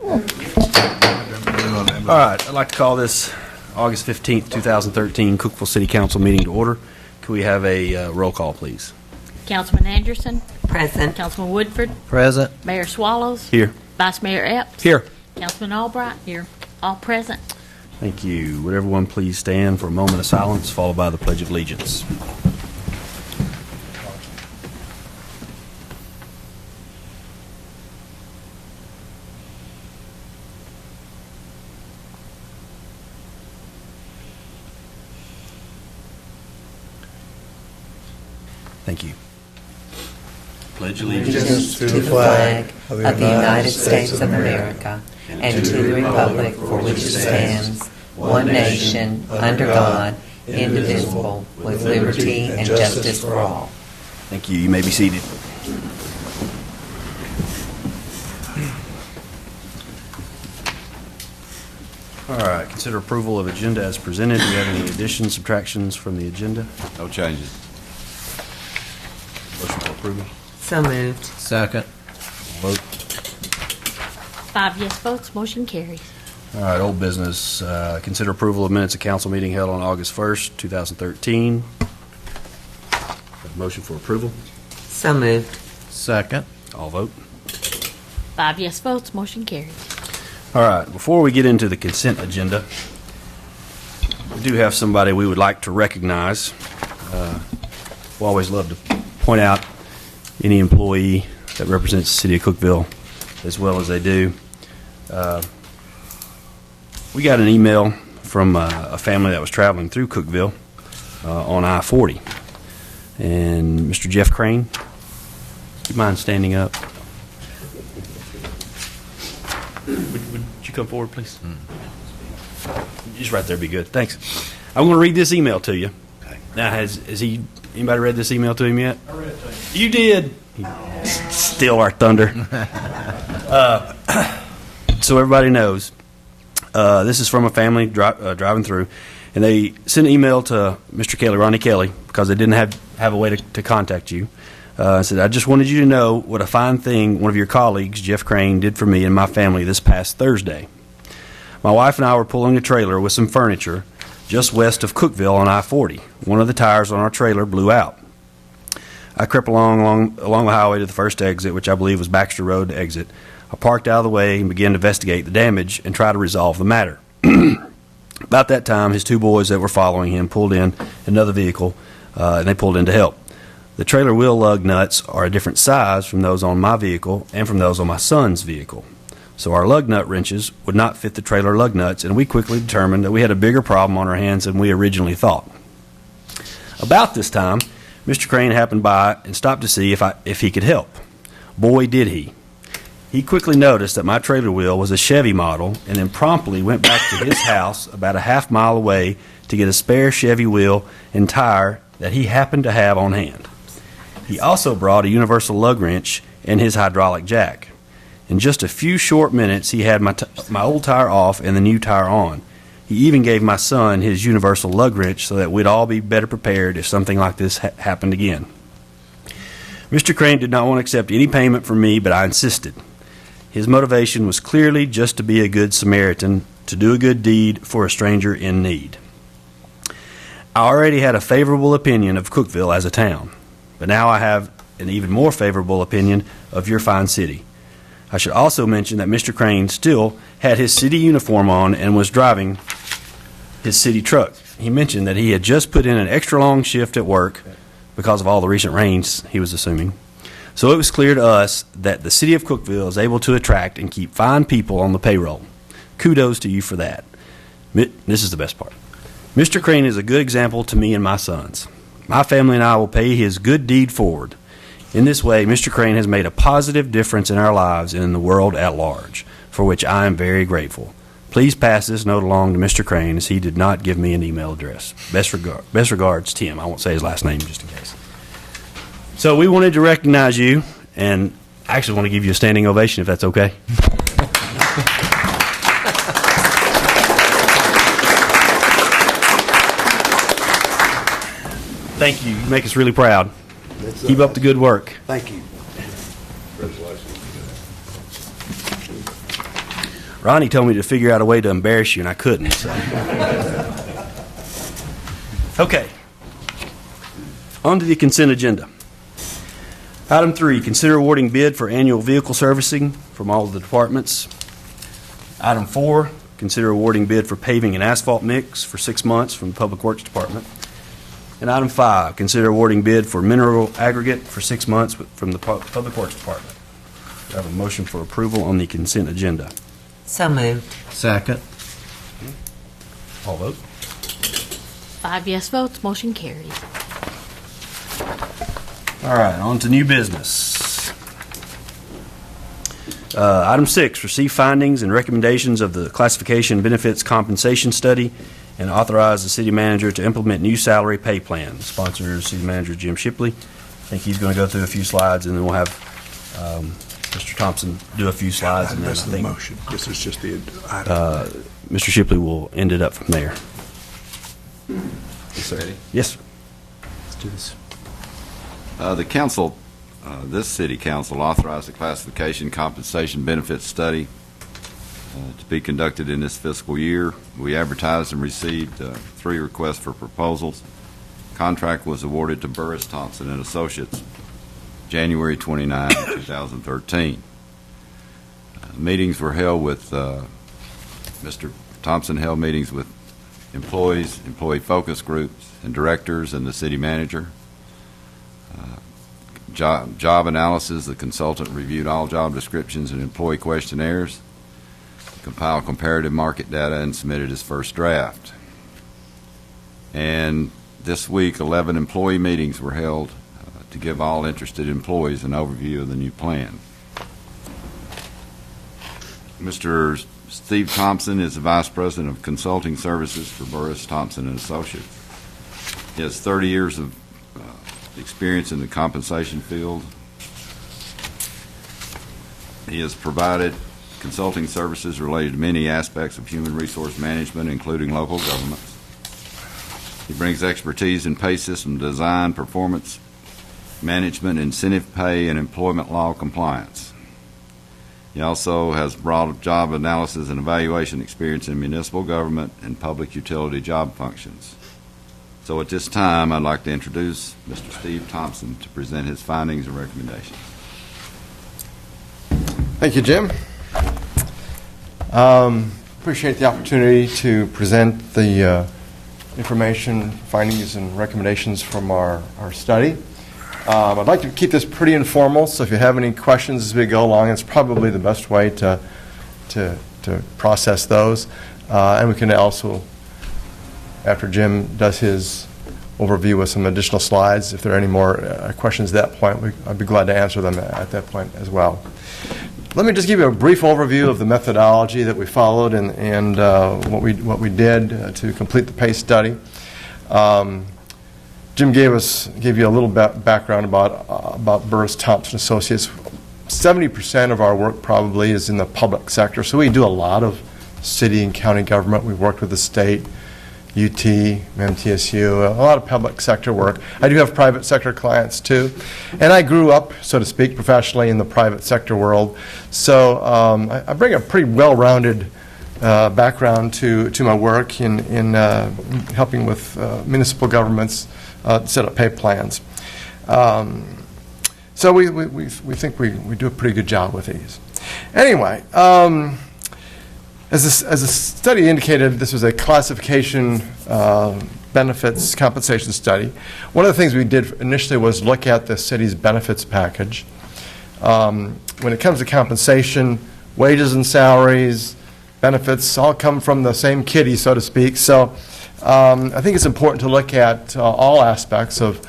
All right, I'd like to call this August 15th, 2013 Cookeville City Council meeting to order. Can we have a roll call, please? Councilman Anderson. Present. Councilman Woodford. Present. Mayor Swallows. Here. Vice Mayor Epps. Here. Councilman Albright. Here. All present. Thank you. Would everyone please stand for a moment of silence, followed by the Pledge of Allegiance. Thank you. Pledge allegiance To the flag of the United States of America and to the republic for which it stands, one nation, under God, indivisible, with liberty and justice for all. Thank you. You may be seated. All right. Consider approval of agenda as presented. Do we have any additions, subtractions from the agenda? No changes. Motion for approval. So moved. Second. Vote. 5 yes votes. Motion carries. All right. Old business. Consider approval of minutes of council meeting held on August 1st, 2013. Have a motion for approval. So moved. Second. All vote. 5 yes votes. Motion carries. All right, before we get into the consent agenda, we do have somebody we would like to recognize. We always love to point out any employee that represents the city of Cookeville as well as they do. We got an email from a family that was traveling through Cookeville on I-40. And Mr. Jeff Crane, do you mind standing up? Would you come forward, please? Just right there, be good. Thanks. I'm going to read this email to you. Okay. Now, has anybody read this email to him yet? I read it to you. You did. Steal our thunder. So everybody knows, this is from a family driving through, and they sent an email to Mr. Kelly, Ronnie Kelly, because they didn't have a way to contact you. Said, I just wanted you to know what a fine thing one of your colleagues, Jeff Crane, did for me and my family this past Thursday. My wife and I were pulling a trailer with some furniture just west of Cookeville on I-40. One of the tires on our trailer blew out. I crept along the highway to the first exit, which I believe was Baxter Road exit. I parked out of the way and began to investigate the damage and try to resolve the matter. About that time, his two boys that were following him pulled in another vehicle, and they pulled in to help. The trailer wheel lug nuts are a different size from those on my vehicle and from those on my son's vehicle. So our lug nut wrenches would not fit the trailer lug nuts, and we quickly determined that we had a bigger problem on our hands than we originally thought. About this time, Mr. Crane happened by and stopped to see if he could help. Boy, did he. He quickly noticed that my trailer wheel was a Chevy model and then promptly went back to his house about a half mile away to get a spare Chevy wheel and tire that he happened to have on hand. He also brought a universal lug wrench and his hydraulic jack. In just a few short minutes, he had my old tire off and the new tire on. He even gave my son his universal lug wrench so that we'd all be better prepared if something like this happened again. Mr. Crane did not want to accept any payment from me, but I insisted. His motivation was clearly just to be a good Samaritan, to do a good deed for a stranger in need. I already had a favorable opinion of Cookeville as a town. But now I have an even more favorable opinion of your fine city. I should also mention that Mr. Crane still had his city uniform on and was driving his city truck. He mentioned that he had just put in an extra long shift at work because of all the recent rains, he was assuming. So it was clear to us that the city of Cookeville is able to attract and keep fine people on the payroll. Kudos to you for that. This is the best part. Mr. Crane is a good example to me and my sons. My family and I will pay his good deed forward. In this way, Mr. Crane has made a positive difference in our lives and in the world at large, for which I am very grateful. Please pass this note along to Mr. Crane, as he did not give me an email address. Best regards, Tim. I won't say his last name just in case. So we wanted to recognize you, and I actually want to give you a standing ovation if that's okay. Thank you. You make us really proud. Keep up the good work. Thank you. Ronnie told me to figure out a way to embarrass you, and I couldn't. So. Okay. On to the consent agenda. Item 3, consider awarding bid for annual vehicle servicing from all of the departments. Item 4, consider awarding bid for paving and asphalt mix for 6 months from the Public Works Department. And item 5, consider awarding bid for mineral aggregate for 6 months from the Public Works Department. Do I have a motion for approval on the consent agenda? So moved. Second. All vote. 5 yes votes, motion carries. All right, on to new business. Item 6, receive findings and recommendations of the classification benefits compensation study and authorize the city manager to implement new salary pay plan. Sponsor is City Manager Jim Shipley. I think he's going to go through a few slides, and then we'll have Mr. Thompson do a few slides. And then Rest of the motion. This is just the item. Mr. Shipley will end it up from there. Yes, sir. Ready? Yes, sir. Let's do this. The council, this city council authorized the classification compensation benefits study to be conducted in this fiscal year. We advertised and received 3 requests for proposals. Contract was awarded to Burris Thompson and Associates January 29, 2013. Meetings were held with Mr. Thompson held meetings with employees, employee focus groups, and directors and the city manager. Job analysis, the consultant reviewed all job descriptions and employee questionnaires, compiled comparative market data, and submitted his first draft. And this week, 11 employee meetings were held to give all interested employees an overview of the new plan. Mr. Steve Thompson is the Vice President of Consulting Services for Burris Thompson and Associates. He has 30 years of experience in the compensation field. He has provided consulting services related to many aspects of human resource management, including local governments. He brings expertise in pay system design, performance management, incentive pay, and employment law compliance. He also has broad job analysis and evaluation experience in municipal government and public utility job functions. So at this time, I'd like to introduce Mr. Steve Thompson to present his findings and recommendations. Thank you, Jim. Appreciate the opportunity to present the information, findings, and recommendations from our study. I'd like to keep this pretty informal, so if you have any questions as we go along, it's probably the best way to process those. And we can also, after Jim does his overview with some additional slides, if there are any more questions at that point, I'd be glad to answer them at that point as well. Let me just give you a brief overview of the methodology that we followed and what we did to complete the pay study. Jim gave you a little background about Burris Thompson Associates. 70% of our work probably is in the public sector, so we do a lot of city and county government. We've worked with the state, UT, MTSU, a lot of public sector work. I do have private sector clients too, and I grew up, so to speak, professionally in the private sector world. So I bring a pretty well-rounded background to my work in helping with municipal governments set up pay plans. So we think we do a pretty good job with these. Anyway, as the study indicated, this was a classification benefits compensation study. One of the things we did initially was look at the city's benefits package. When it comes to compensation, wages and salaries, benefits all come from the same kitty, so to speak. So I think it's important to look at all aspects of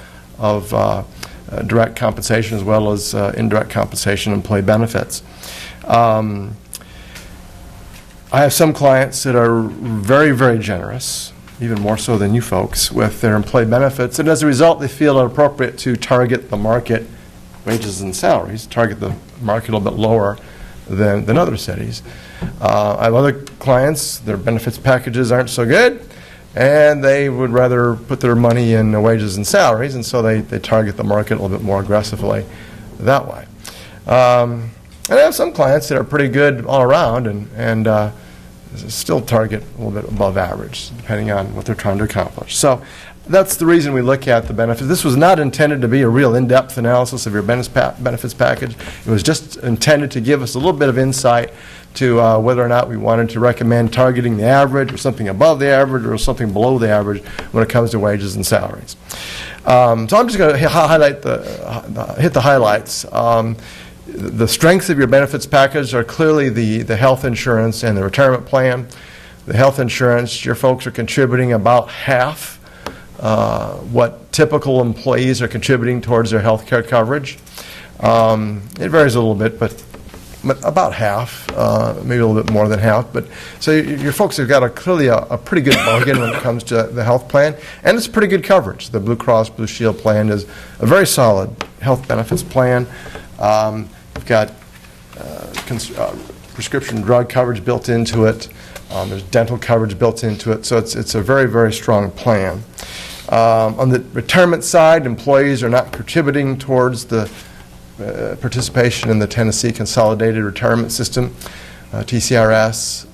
direct compensation as well as indirect compensation and employee benefits. I have some clients that are very, very generous, even more so than you folks, with their employee benefits, and as a result, they feel it appropriate to target the market wages and salaries, target the market a little bit lower than other cities. I have other clients, their benefits packages aren't so good, and they would rather put their money in wages and salaries, and so they target the market a little bit more aggressively that way. And I have some clients that are pretty good all around and still target a little bit above average, depending on what they're trying to accomplish. So that's the reason we look at the benefits. This was not intended to be a real in-depth analysis of your benefits package. It was just intended to give us a little bit of insight to whether or not we wanted to recommend targeting the average or something above the average or something below the average when it comes to wages and salaries. So I'm just going to highlight hit the highlights. The strengths of your benefits package are clearly the health insurance and the retirement plan. The health insurance, your folks are contributing about half what typical employees are contributing towards their health care coverage. It varies a little bit, but about half, maybe a little bit more than half. But so your folks have got clearly a pretty good bargain when it comes to the health plan, and it's pretty good coverage. The Blue Cross Blue Shield plan is a very solid health benefits plan. We've got prescription drug coverage built into it. There's dental coverage built into it, so it's a very, very strong plan. On the retirement side, employees are not contributing towards the participation in the Tennessee Consolidated Retirement System, TCRS.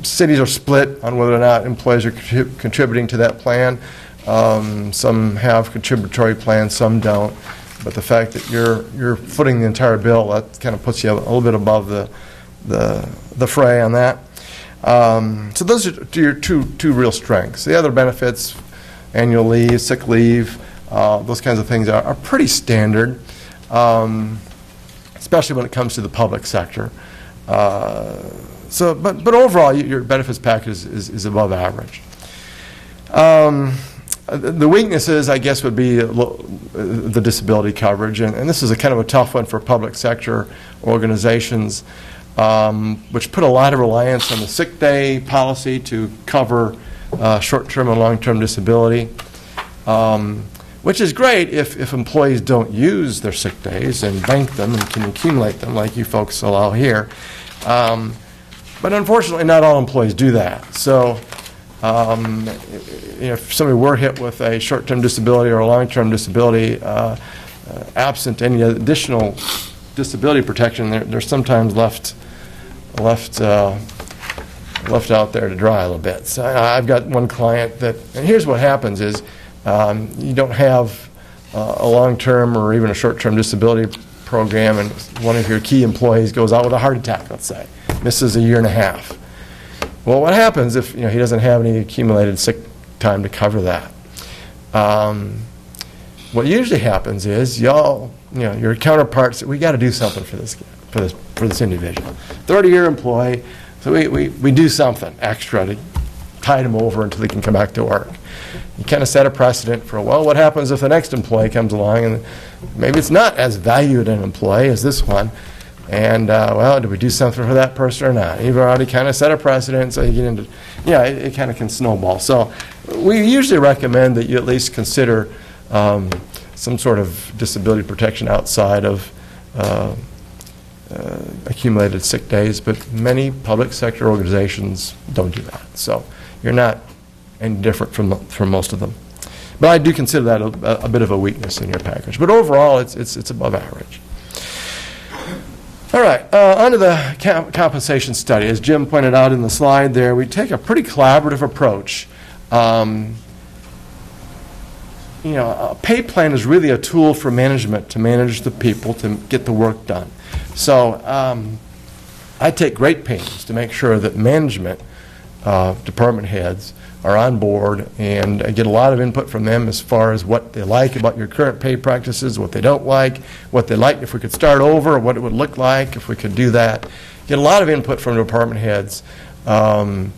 Cities are split on whether or not employees are contributing to that plan. Some have contributory plans, some don't. But the fact that you're footing the entire bill, that kind of puts you a little bit above the fray on that. So those are your two real strengths. The other benefits, annual leave, sick leave, those kinds of things are pretty standard, especially when it comes to the public sector. But overall, your benefits package is above average. The weaknesses, I guess, would be the disability coverage, and this is a kind of a tough one for public sector organizations, which put a lot of reliance on the sick day policy to cover short-term and long-term disability, which is great if employees don't use their sick days and bank them and can accumulate them like you folks allow here. But unfortunately, not all employees do that. So if somebody were hit with a short-term disability or a long-term disability, absent any additional disability protection, they're sometimes left out there to dry a little bit. So I've got one client that, and here's what happens is you don't have a long-term or even a short-term disability program, and one of your key employees goes out with a heart attack, let's say, misses a year and a half. Well, what happens if he doesn't have any accumulated sick time to cover that? What usually happens is your counterparts, we got to do something for this individual. 30-year employee, so we do something extra to tide them over until they can come back to work. You kind of set a precedent for, what happens if the next employee comes along and maybe it's not as valued an employee as this one, and do we do something for that person or not? You've already kind of set a precedent, so you get into, it kind of can snowball. So we usually recommend that you at least consider some sort of disability protection outside of accumulated sick days, but many public sector organizations don't do that. So you're not any different from most of them. But I do consider that a bit of a weakness in your package. But overall, it's above average. All right, on to the compensation study. As Jim pointed out in the slide there, we take a pretty collaborative approach. A pay plan is really a tool for management to manage the people to get the work done. So I take great pains to make sure that management, department heads, are on board, and I get a lot of input from them as far as what they like about your current pay practices, what they don't like, what they like if we could start over, what it would look like if we could do that. Get a lot of input from department heads, Mr.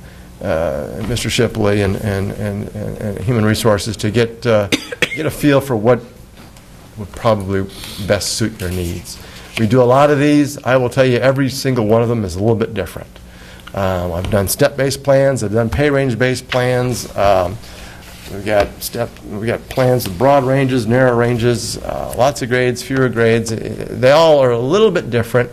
Shipley and Human Resources, to get a feel for what would probably best suit their needs. We do a lot of these. I will tell you, every single one of them is a little bit different. I've done step-based plans. I've done pay range-based plans. We've got plans with broad ranges, narrow ranges, lots of grades, fewer grades. They all are a little bit different.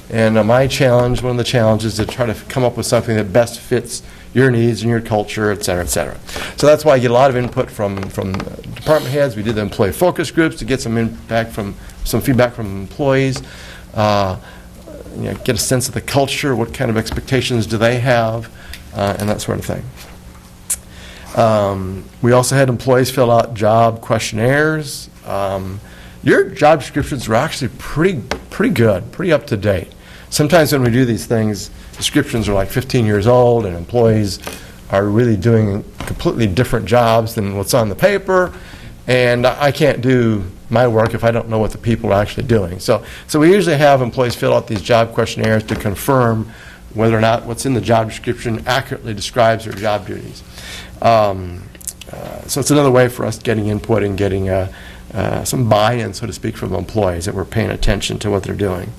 And my challenge, one of the challenges, is to try to come up with something that best fits your needs and your culture, et cetera, et cetera. So that's why I get a lot of input from department heads. We do the employee focus groups to get some feedback from employees. Get a sense of the culture, what kind of expectations do they have, and that sort of thing. We also had employees fill out job questionnaires. Your job descriptions were actually pretty good, pretty up to date. Sometimes when we do these things, descriptions are like 15 years old, and employees are really doing completely different jobs than what's on the paper, and I can't do my work if I don't know what the people are actually doing. So we usually have employees fill out these job questionnaires to confirm whether or not what's in the job description accurately describes their job duties. So it's another way for us getting input and getting some buy-in, so to speak, from employees that we're paying attention to what they're doing.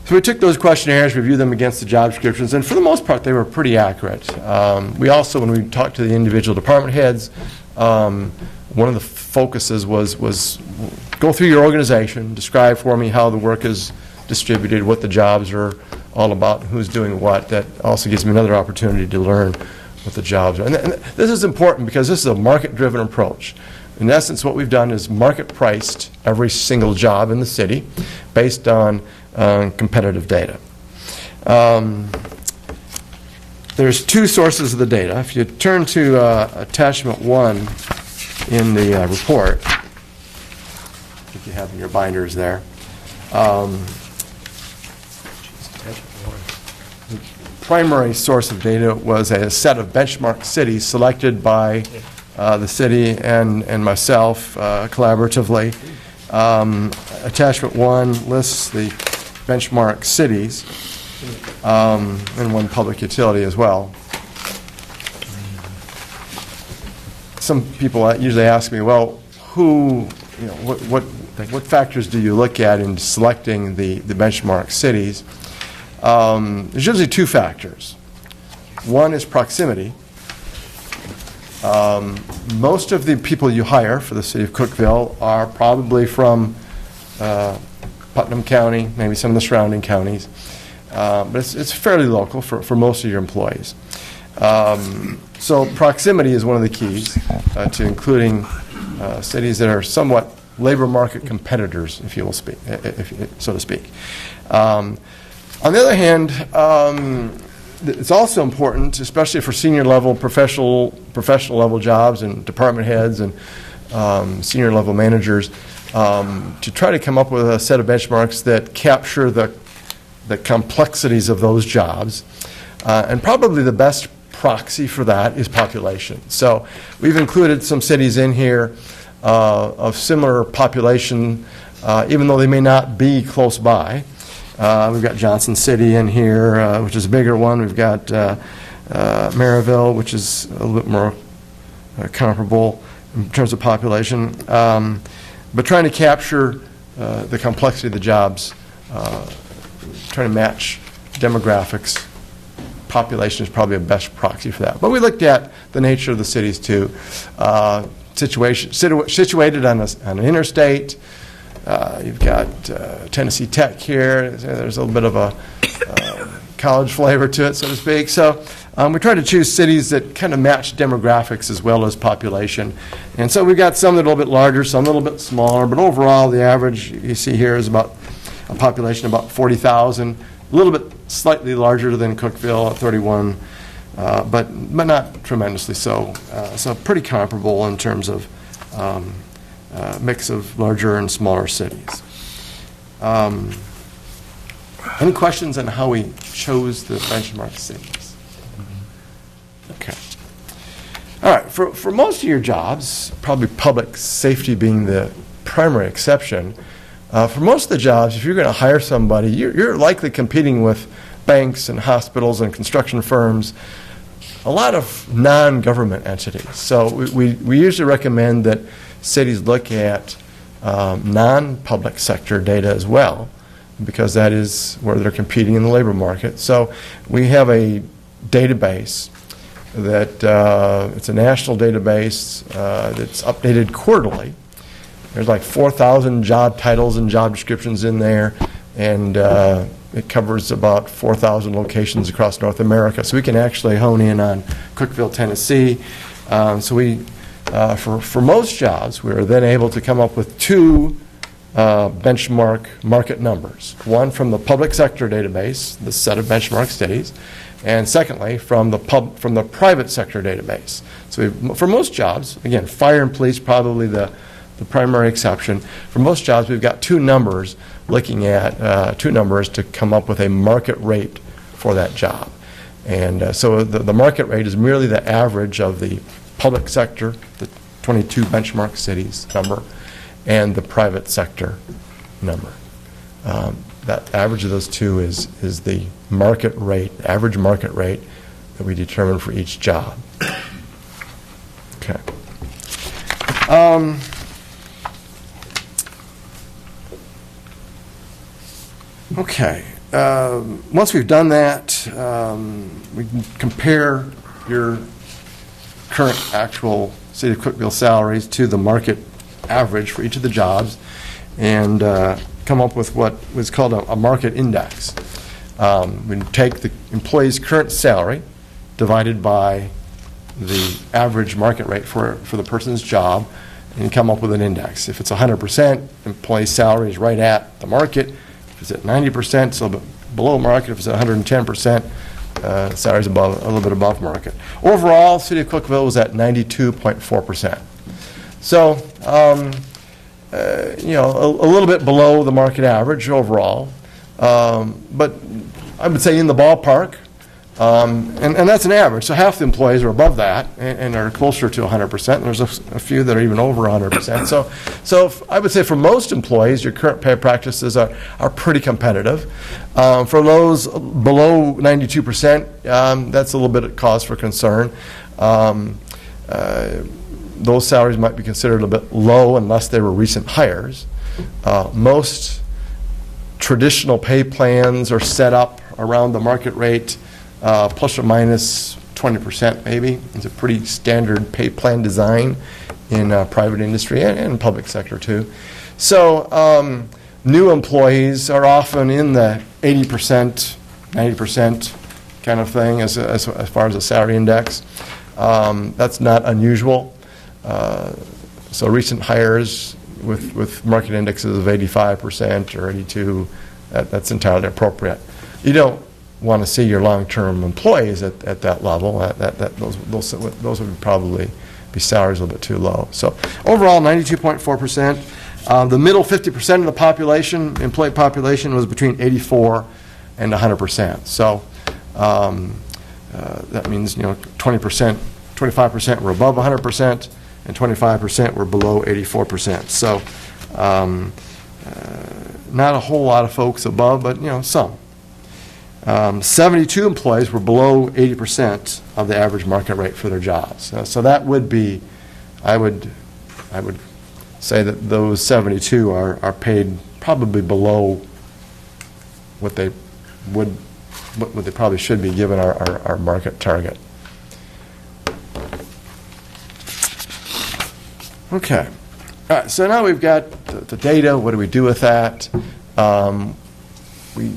So we took those questionnaires, reviewed them against the job descriptions, and for the most part, they were pretty accurate. We also, when we talked to the individual department heads, one of the focuses was go through your organization, describe for me how the work is distributed, what the jobs are all about, who's doing what. That also gives me another opportunity to learn what the jobs are. And this is important because this is a market-driven approach. In essence, what we've done is market-priced every single job in the city based on competitive data. There's two sources of the data. If you turn to attachment 1 in the report, if you have in your binders there, the primary source of data was a set of benchmark cities selected by the city and myself collaboratively. Attachment 1 lists the benchmark cities and one public utility as well. Some people usually ask me, well, what factors do you look at in selecting the benchmark cities? There's usually two factors. One is proximity. Most of the people you hire for the city of Cookeville are probably from Putnam County, maybe some of the surrounding counties. But it's fairly local for most of your employees. So proximity is one of the keys to including cities that are somewhat labor market competitors, if you will speak, so to speak. On the other hand, it's also important, especially for senior level professional level jobs and department heads and senior level managers, to try to come up with a set of benchmarks that capture the complexities of those jobs. And probably the best proxy for that is population. So we've included some cities in here of similar population, even though they may not be close by. We've got Johnson City in here, which is a bigger one. We've got Maryville, which is a little bit more comparable in terms of population. But trying to capture the complexity of the jobs, trying to match demographics. Population is probably a best proxy for that. But we looked at the nature of the cities too. Situated on an interstate. You've got Tennessee Tech here. There's a little bit of a college flavor to it, so to speak. So we try to choose cities that kind of match demographics as well as population. And so we've got some that are a little bit larger, some a little bit smaller, but overall the average you see here is about a population of about 40,000, a little bit slightly larger than Cookeville at 31, but not tremendously so. So pretty comparable in terms of mix of larger and smaller cities. Any questions on how we chose the benchmark cities? Okay. All right. For most of your jobs, probably public safety being the primary exception, for most of the jobs, if you're going to hire somebody, you're likely competing with banks and hospitals and construction firms, a lot of non-government entities. So we usually recommend that cities look at non-public sector data as well, because that is where they're competing in the labor market. So we have a database that it's a national database that's updated quarterly. There's like 4,000 job titles and job descriptions in there, and it covers about 4,000 locations across North America. So we can actually hone in on Cookeville, Tennessee. So we, for most jobs, we were then able to come up with two benchmark market numbers. One from the public sector database, the set of benchmark cities, and secondly, from the private sector database. So for most jobs, again, fire and police probably the primary exception. For most jobs, we've got two numbers looking at two numbers to come up with a market rate for that job. And so the market rate is merely the average of the public sector, the 22 benchmark cities number, and the private sector number. That average of those two is the market rate, average market rate that we determine for each job. Okay. Okay. Once we've done that, we can compare your current actual City of Cookeville salaries to the market average for each of the jobs and come up with what was called a market index. We take the employee's current salary divided by the average market rate for the person's job and come up with an index. If it's 100%, employee's salary is right at the market. If it's at 90%, it's a little bit below market. If it's at 110%, salary's a little bit above market. Overall, City of Cookeville was at 92.4%. So, a little bit below the market average overall, but I would say in the ballpark, and that's an average. So half the employees are above that and are closer to 100%. And there's a few that are even over 100%. So I would say for most employees, your current pay practices are pretty competitive. For those below 92%, that's a little bit of cause for concern. Those salaries might be considered a bit low unless they were recent hires. Most traditional pay plans are set up around the market rate, plus or minus 20% maybe. It's a pretty standard pay plan design in private industry and public sector too. So new employees are often in the 80%, 90% kind of thing as far as the salary index. That's not unusual. So recent hires with market indexes of 85% or 82, that's entirely appropriate. You don't want to see your long-term employees at that level. Those would probably be salaries a little bit too low. So overall, 92.4%. The middle 50% of the population, employee population, was between 84 and 100%. So that means 20%, 25% were above 100%. And 25% were below 84%. So not a whole lot of folks above, but some. 72 employees were below 80% of the average market rate for their jobs. So that would be, I would say that those 72 are paid probably below what they probably should be given our market target. Okay. All right, so now we've got the data. What do we do with that? We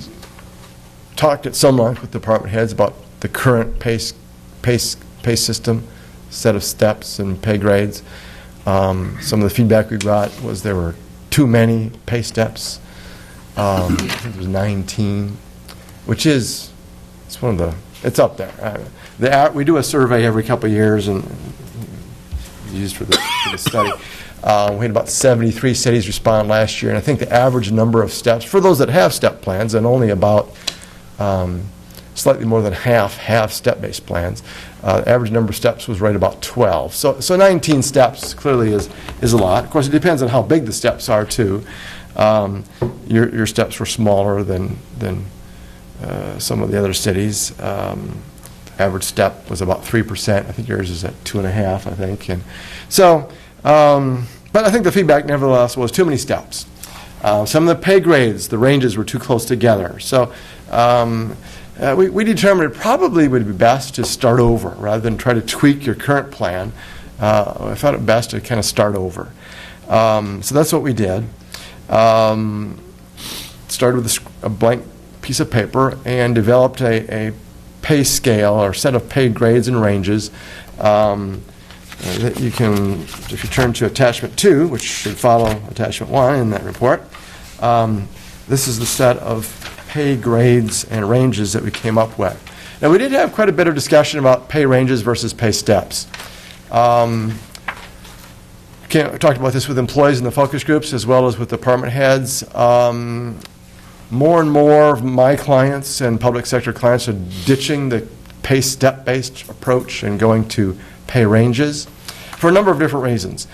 talked at some length with department heads about the current pay system, set of steps and pay grades. Some of the feedback we got was there were too many pay steps. I think it was 19, which is, it's up there. We do a survey every couple of years and used for the study. We had about 73 cities respond last year, and I think the average number of steps, for those that have step plans, and only about slightly more than half have step-based plans, the average number of steps was right about 12. So 19 steps clearly is a lot. Of course, it depends on how big the steps are, too. Your steps were smaller than some of the other cities. Average step was about 3%. I think yours is at 2.5%, I think. And so, but I think the feedback nevertheless was too many steps. Some of the pay grades, the ranges were too close together. So we determined it probably would be best to start over rather than try to tweak your current plan. I thought it best to kind of start over. So that's what we did. Started with a blank piece of paper and developed a pay scale or set of pay grades and ranges that you can, if you turn to attachment 2, which should follow attachment 1 in that report, this is the set of pay grades and ranges that we came up with. Now, we did have quite a bit of discussion about pay ranges versus pay steps. We talked about this with employees in the focus groups as well as with department heads. More and more of my clients and public sector clients are ditching the pay step-based approach and going to pay ranges for a number of different reasons.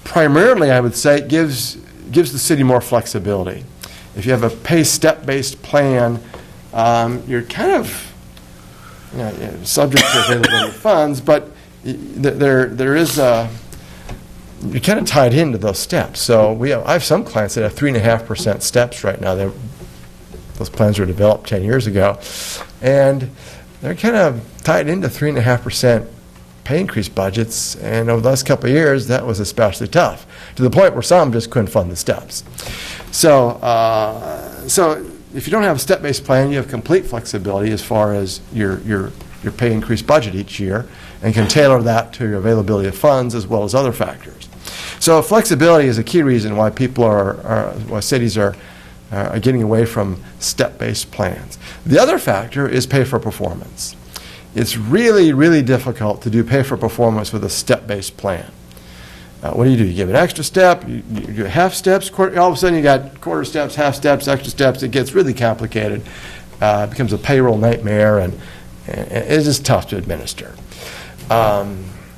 Primarily, I would say it gives the city more flexibility. If you have a pay step-based plan, you're kind of subject to availability of funds, but there is you're kind of tied into those steps. So I have some clients that have 3.5% steps right now. Those plans were developed 10 years ago, and they're kind of tied into 3.5% pay increase budgets. And over the last couple of years, that was especially tough, to the point where some just couldn't fund the steps. So if you don't have a step-based plan, you have complete flexibility as far as your pay increase budget each year, and can tailor that to your availability of funds as well as other factors. So flexibility is a key reason why why cities are getting away from step-based plans. The other factor is pay for performance. It's really, really difficult to do pay for performance with a step-based plan. What do? You give an extra step, you do half steps, all of a sudden you got quarter steps, half steps, extra steps. It gets really complicated. It becomes a payroll nightmare, and it's just tough to administer.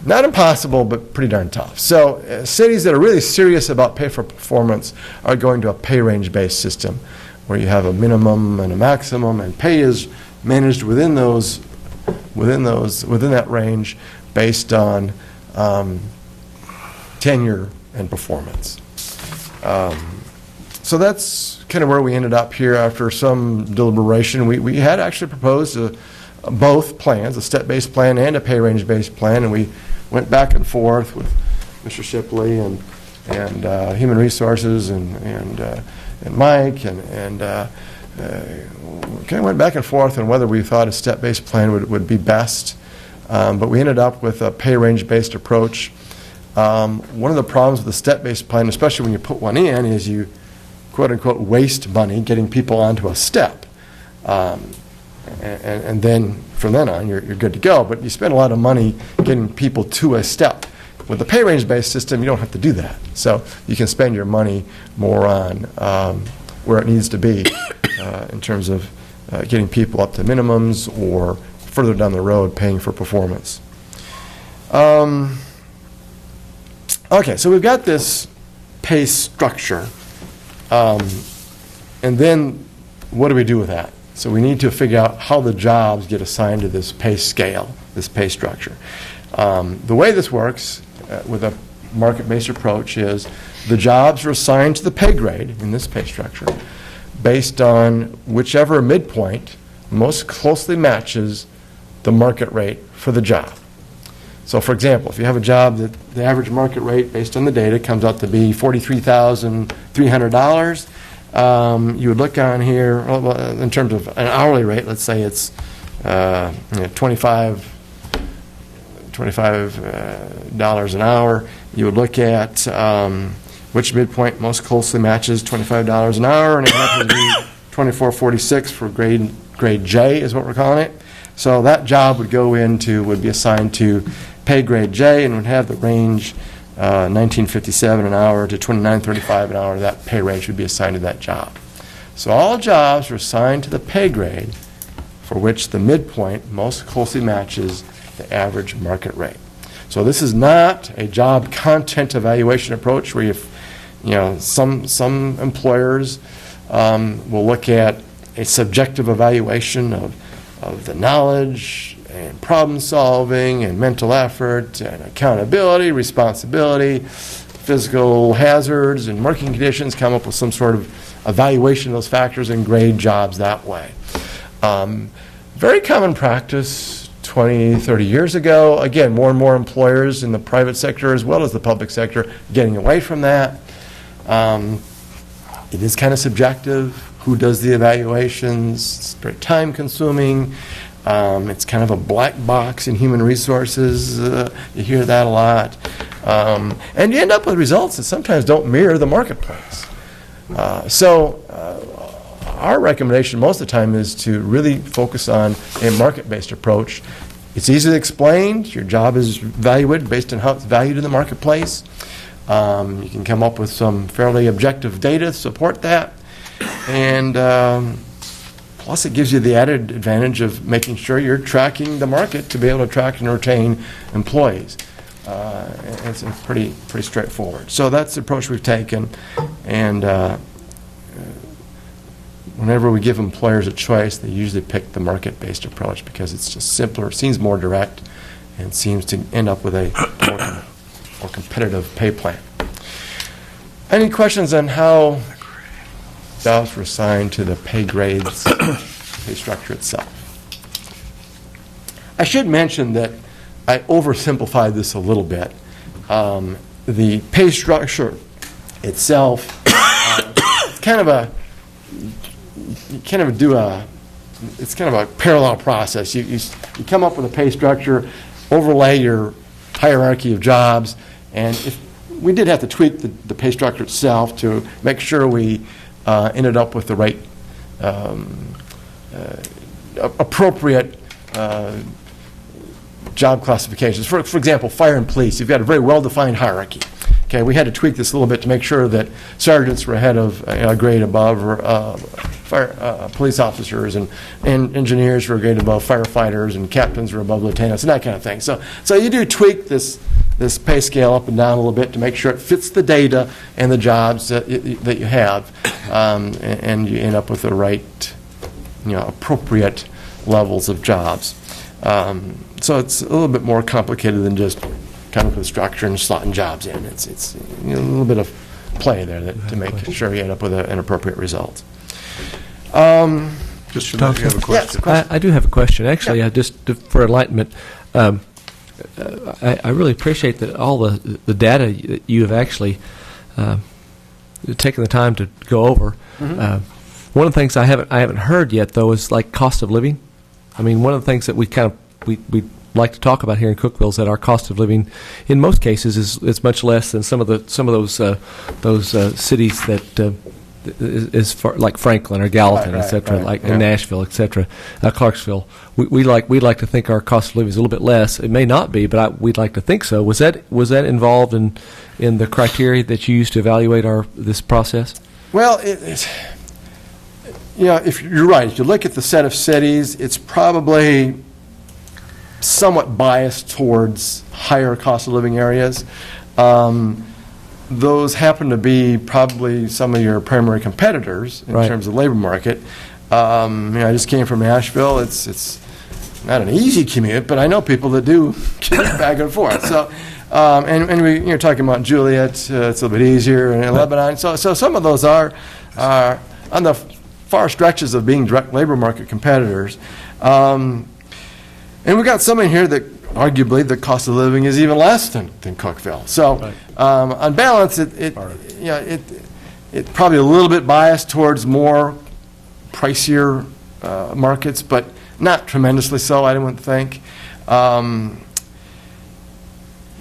Not impossible, but pretty darn tough. So cities that are really serious about pay for performance are going to a pay range-based system where you have a minimum and a maximum, and pay is managed within that range based on tenure and performance. So that's kind of where we ended up here after some deliberation. We had actually proposed both plans, a step-based plan and a pay range-based plan, and we went back and forth with Mr. Shipley and Human Resources and Mike and kind of went back and forth on whether we thought a step-based plan would be best, but we ended up with a pay range-based approach. One of the problems with the step-based plan, especially when you put one in, is you quote-unquote waste money getting people onto a step. And then from then on, you're good to go. But you spend a lot of money getting people to a step. With the pay range-based system, you don't have to do that. So you can spend your money more on where it needs to be in terms of getting people up to minimums or further down the road paying for performance. Okay, so we've got this pay structure. And then what do we do with that? So we need to figure out how the jobs get assigned to this pay scale, this pay structure. The way this works with a market-based approach is the jobs are assigned to the pay grade in this pay structure based on whichever midpoint most closely matches the market rate for the job. So for example, if you have a job that the average market rate based on the data comes out to be $43,300, you would look on here, in terms of an hourly rate, let's say it's $25 an hour. You would look at which midpoint most closely matches $25 an hour, and it happens to be $24.46 for grade J is what we're calling it. So that job would be assigned to pay grade J and would have the range $19.57 an hour to $29.35 an hour. That pay range would be assigned to that job. So all jobs are assigned to the pay grade for which the midpoint most closely matches the average market rate. So this is not a job content evaluation approach where some employers will look at a subjective evaluation of the knowledge and problem solving and mental effort and accountability, responsibility, physical hazards and working conditions, come up with some sort of evaluation of those factors and grade jobs that way. Very common practice 20, 30 years ago. Again, more and more employers in the private sector as well as the public sector getting away from that. It is kind of subjective. who does the evaluations. It's very time consuming. It's kind of a black box in human resources. You hear that a lot. And you end up with results that sometimes don't mirror the marketplace. So our recommendation most of the time is to really focus on a market-based approach. It's easily explained. Your job is evaluated based on how it's valued in the marketplace. You can come up with some fairly objective data to support that. And plus, it gives you the added advantage of making sure you're tracking the market to be able to attract and retain employees. It's pretty straightforward. So that's the approach we've taken. And whenever we give employers a choice, they usually pick the market-based approach because it's just simpler, seems more direct, and seems to end up with a more competitive pay plan. Any questions on how jobs were assigned to the pay grades, pay structure itself? I should mention that I oversimplified this a little bit. The pay structure itself, it's kind of a parallel process. You come up with a pay structure, overlay your hierarchy of jobs, and if we did have to tweak the pay structure itself to make sure we ended up with the right appropriate job classifications. For example, fire and police, you've got a very well-defined hierarchy. Okay, we had to tweak this a little bit to make sure that sergeants were ahead of a grade above police officers, and engineers were a grade above firefighters, and captains were above lieutenants, and that kind of thing. So you do tweak this pay scale up and down a little bit to make sure it fits the data and the jobs that you have, and you end up with the right, appropriate levels of jobs. So it's a little bit more complicated than just coming up with structure and slotting jobs in. It's a little bit of play there to make sure you end up with an appropriate result. Just you have a question. Yes, I do have a question. Actually, just for enlightenment, I really appreciate that all the data that you have actually taken the time to go over. Mm-hmm. One of the things I haven't heard yet, though, is like cost of living. I mean, one of the things that we like to talk about here in Cookeville is that our cost of living, in most cases, is much less than some of those cities that is like Franklin or Gallatin, et cetera, in Nashville, et cetera, Clarksville. We'd like to think our cost of living is a little bit less. It may not be, but we'd like to think so. Was that involved in the criteria that you used to evaluate this process? Well, if you're right, if you look at the set of cities, it's probably somewhat biased towards higher cost of living areas. Those happen to be probably some of your primary competitors in terms of the labor market. I just came from Nashville. It's not an easy commute, but I know people that do commute back and forth. So, and you're talking about Juliet. It's a little bit easier, and Lebanon. So some of those are on the far stretches of being direct labor market competitors. And we've got some in here that arguably the cost of living is even less than Cookeville. So on balance, it's probably a little bit biased towards more pricier markets, but not tremendously so, I wouldn't think.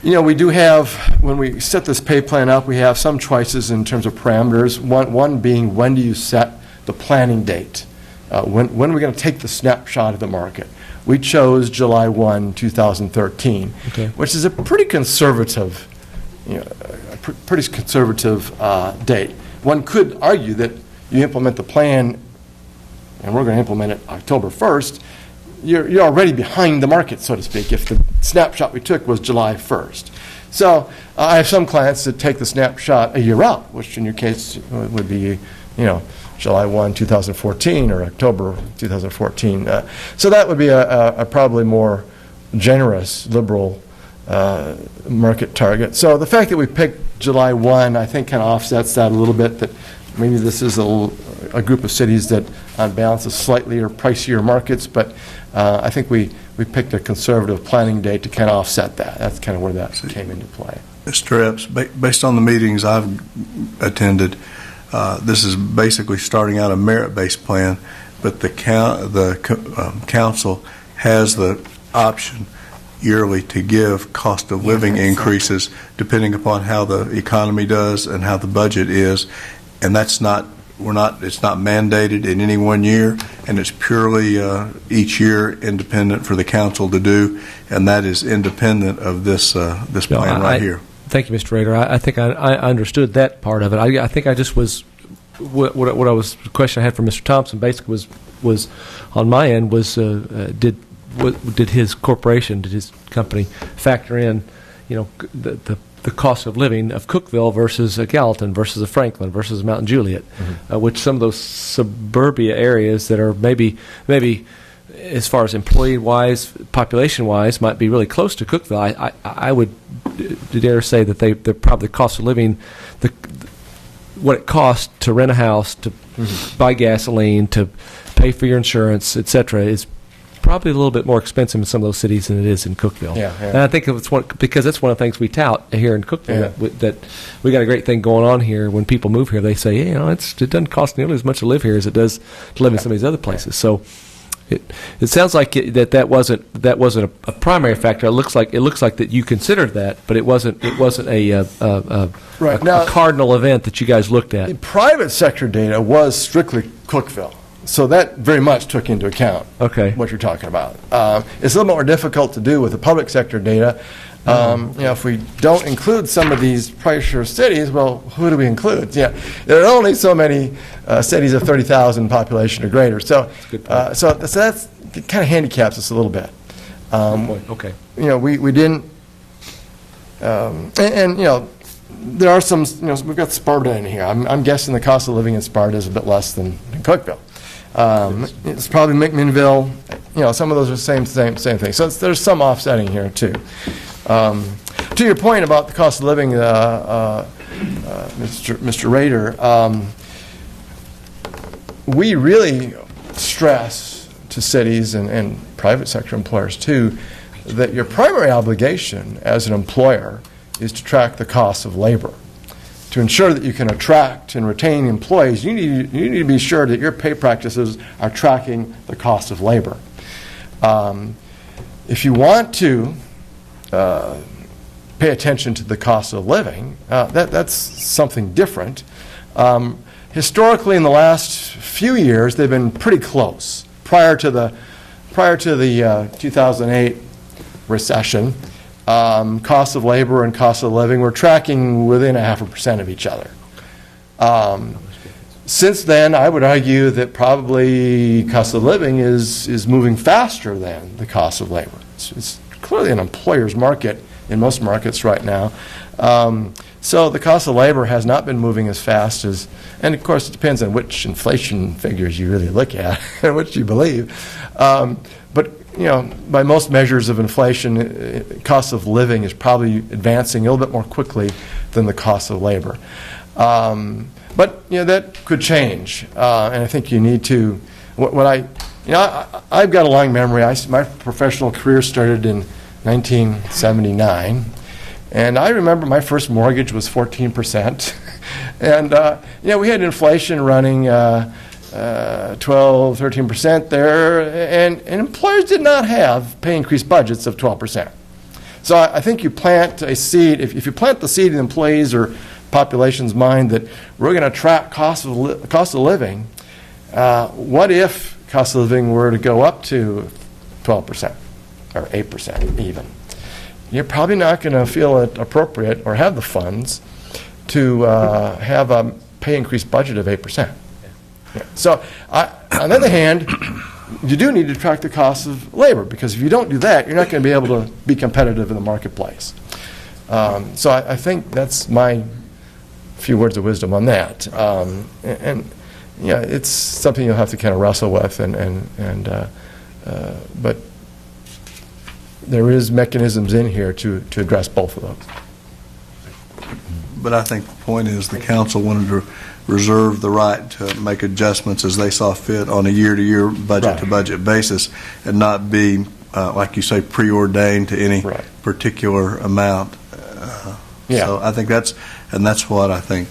We do have, when we set this pay plan up, we have some choices in terms of parameters. One being, when do you set the planning date? When are we going to take the snapshot of the market? We chose July 1, 2013, which is a pretty conservative, date. One could argue that you implement the plan, and we're going to implement it October 1st. You're already behind the market, so to speak, if the snapshot we took was July 1st. So I have some clients that take the snapshot a year out, which in your case would be, July 1, 2014 or October 2014. So that would be a probably more generous, liberal market target. So the fact that we picked July 1, I think, kind of offsets that a little bit, that maybe this is a group of cities that, on balance, is slightly or pricier markets, but I think we picked a conservative planning date to kind of offset that. That's kind of where that came into play. Mr. Epps, based on the meetings I've attended, This is basically starting out a merit-based plan, but the council has the option yearly to give cost of living increases depending upon how the economy does and how the budget is, and it's not mandated in any one year, and it's purely each year independent for the council to do, and that is independent of this plan right here. Thank you, Mr. Rader. I think I understood that part of it. I think I just was what the question I had for Mr. Thompson basically was on my end was did his corporation, did his company factor in, the cost of living of Cookeville versus a Gallatin versus a Franklin versus a Mount Juliet, which some of those suburbia areas that are maybe as far as employee-wise, population-wise, might be really close to Cookeville. I would dare say that they're probably the cost of living, what it costs to rent a house, to buy gasoline, to pay for your insurance, etc., is probably a little bit more expensive in some of those cities than it is in Cookeville. Yeah. And I think it's because that's one of the things we tout here in Cookeville, that we got a great thing going on here. When people move here, they say, it doesn't cost nearly as much to live here as it does to live in some of these other places. So it sounds like that wasn't a primary factor. It looks like that you considered that, but it wasn't a cardinal event that you guys looked at. The private sector data was strictly Cookeville. So that very much took into account what you're talking about. It's a little more difficult to do with the public sector data. If we don't include some of these pressure cities, well, who do we include? There are only so many cities of 30,000 population or greater. So that's it kind of handicaps us a little bit. We didn't, there are some. We've got Sparta in here. I'm guessing the cost of living in Sparta is a bit less than Cookeville. It's probably McMinnville. Some of those are same thing. So there's some offsetting here too. To your point about the cost of living, Mr. Rader, we really stress to cities and private sector employers too that your primary obligation as an employer is to track the cost of labor. To ensure that you can attract and retain employees, you need to be sure that your pay practices are tracking the cost of labor. If you want to pay attention to the cost of living, that's something different. Historically, in the last few years, they've been pretty close. Prior to the 2008 recession, cost of labor and cost of living were tracking within 0.5% of each other. Since then, I would argue that probably cost of living is moving faster than the cost of labor. It's clearly an employer's market in most markets right now. So the cost of labor has not been moving as fast as, and of course it depends on which inflation figures you really look at and which you believe. But by most measures of inflation, cost of living is probably advancing a little bit more quickly than the cost of labor. But that could change, and I think you need to. I've got a long memory. My professional career started in 1979, and I remember my first mortgage was 14%, and we had inflation running 12-13% there, and employers did not have pay increase budgets of 12%. So I think you plant a seed. If you plant the seed in employees or population's mind that we're going to track cost of living, what if cost of living were to go up to 12% or 8% even? You're probably not going to feel it appropriate or have the funds to have a pay increase budget of 8%. So, on the other hand, you do need to track the cost of labor, because if you don't do that, you're not going to be able to be competitive in the marketplace. So I think that's my few words of wisdom on that. It's something you'll have to kind of wrestle with, but there is mechanisms in here to address both of those. But I think the point is the council wanted to reserve the right to make adjustments as they saw fit on a year-to-year, budget-to-budget basis, and not be, like you say, preordained to any particular amount. Yeah. So I think that's what I think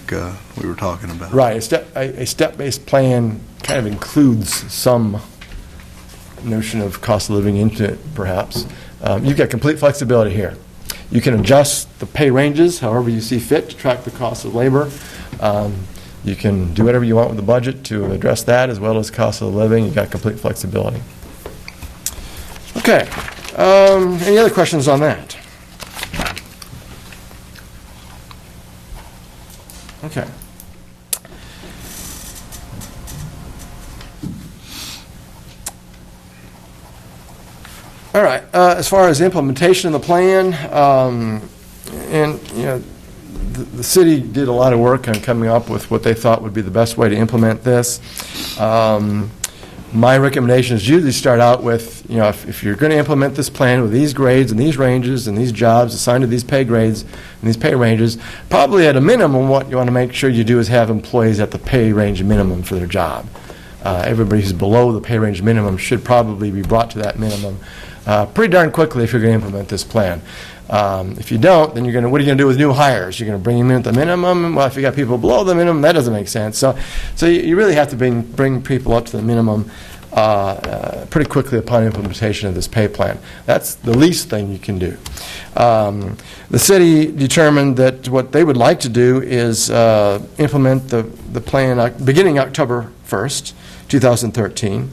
we were talking about. Right, a step-based plan kind of includes some notion of cost of living into it, perhaps. You've got complete flexibility here. You can adjust the pay ranges however you see fit to track the cost of labor. You can do whatever you want with the budget to address that, as well as cost of living. You've got complete flexibility. Okay, any other questions on that? Okay. All right. As far as implementation of the plan, and the city did a lot of work on coming up with what they thought would be the best way to implement this. My recommendation is usually start out with, if you're going to implement this plan with these grades and these ranges and these jobs assigned to these pay grades and these pay ranges, probably at a minimum what you want to make sure you do is have employees at the pay range minimum for their job. Everybody who's below the pay range minimum should probably be brought to that minimum pretty darn quickly if you're going to implement this plan. If you don't, then what are you going to do with new hires? You're going to bring them in at the minimum? Well, if you got people below the minimum, that doesn't make sense. So you really have to bring people up to the minimum pretty quickly upon implementation of this pay plan. That's the least thing you can do. The city determined that what they would like to do is implement the plan beginning October 1st, 2013.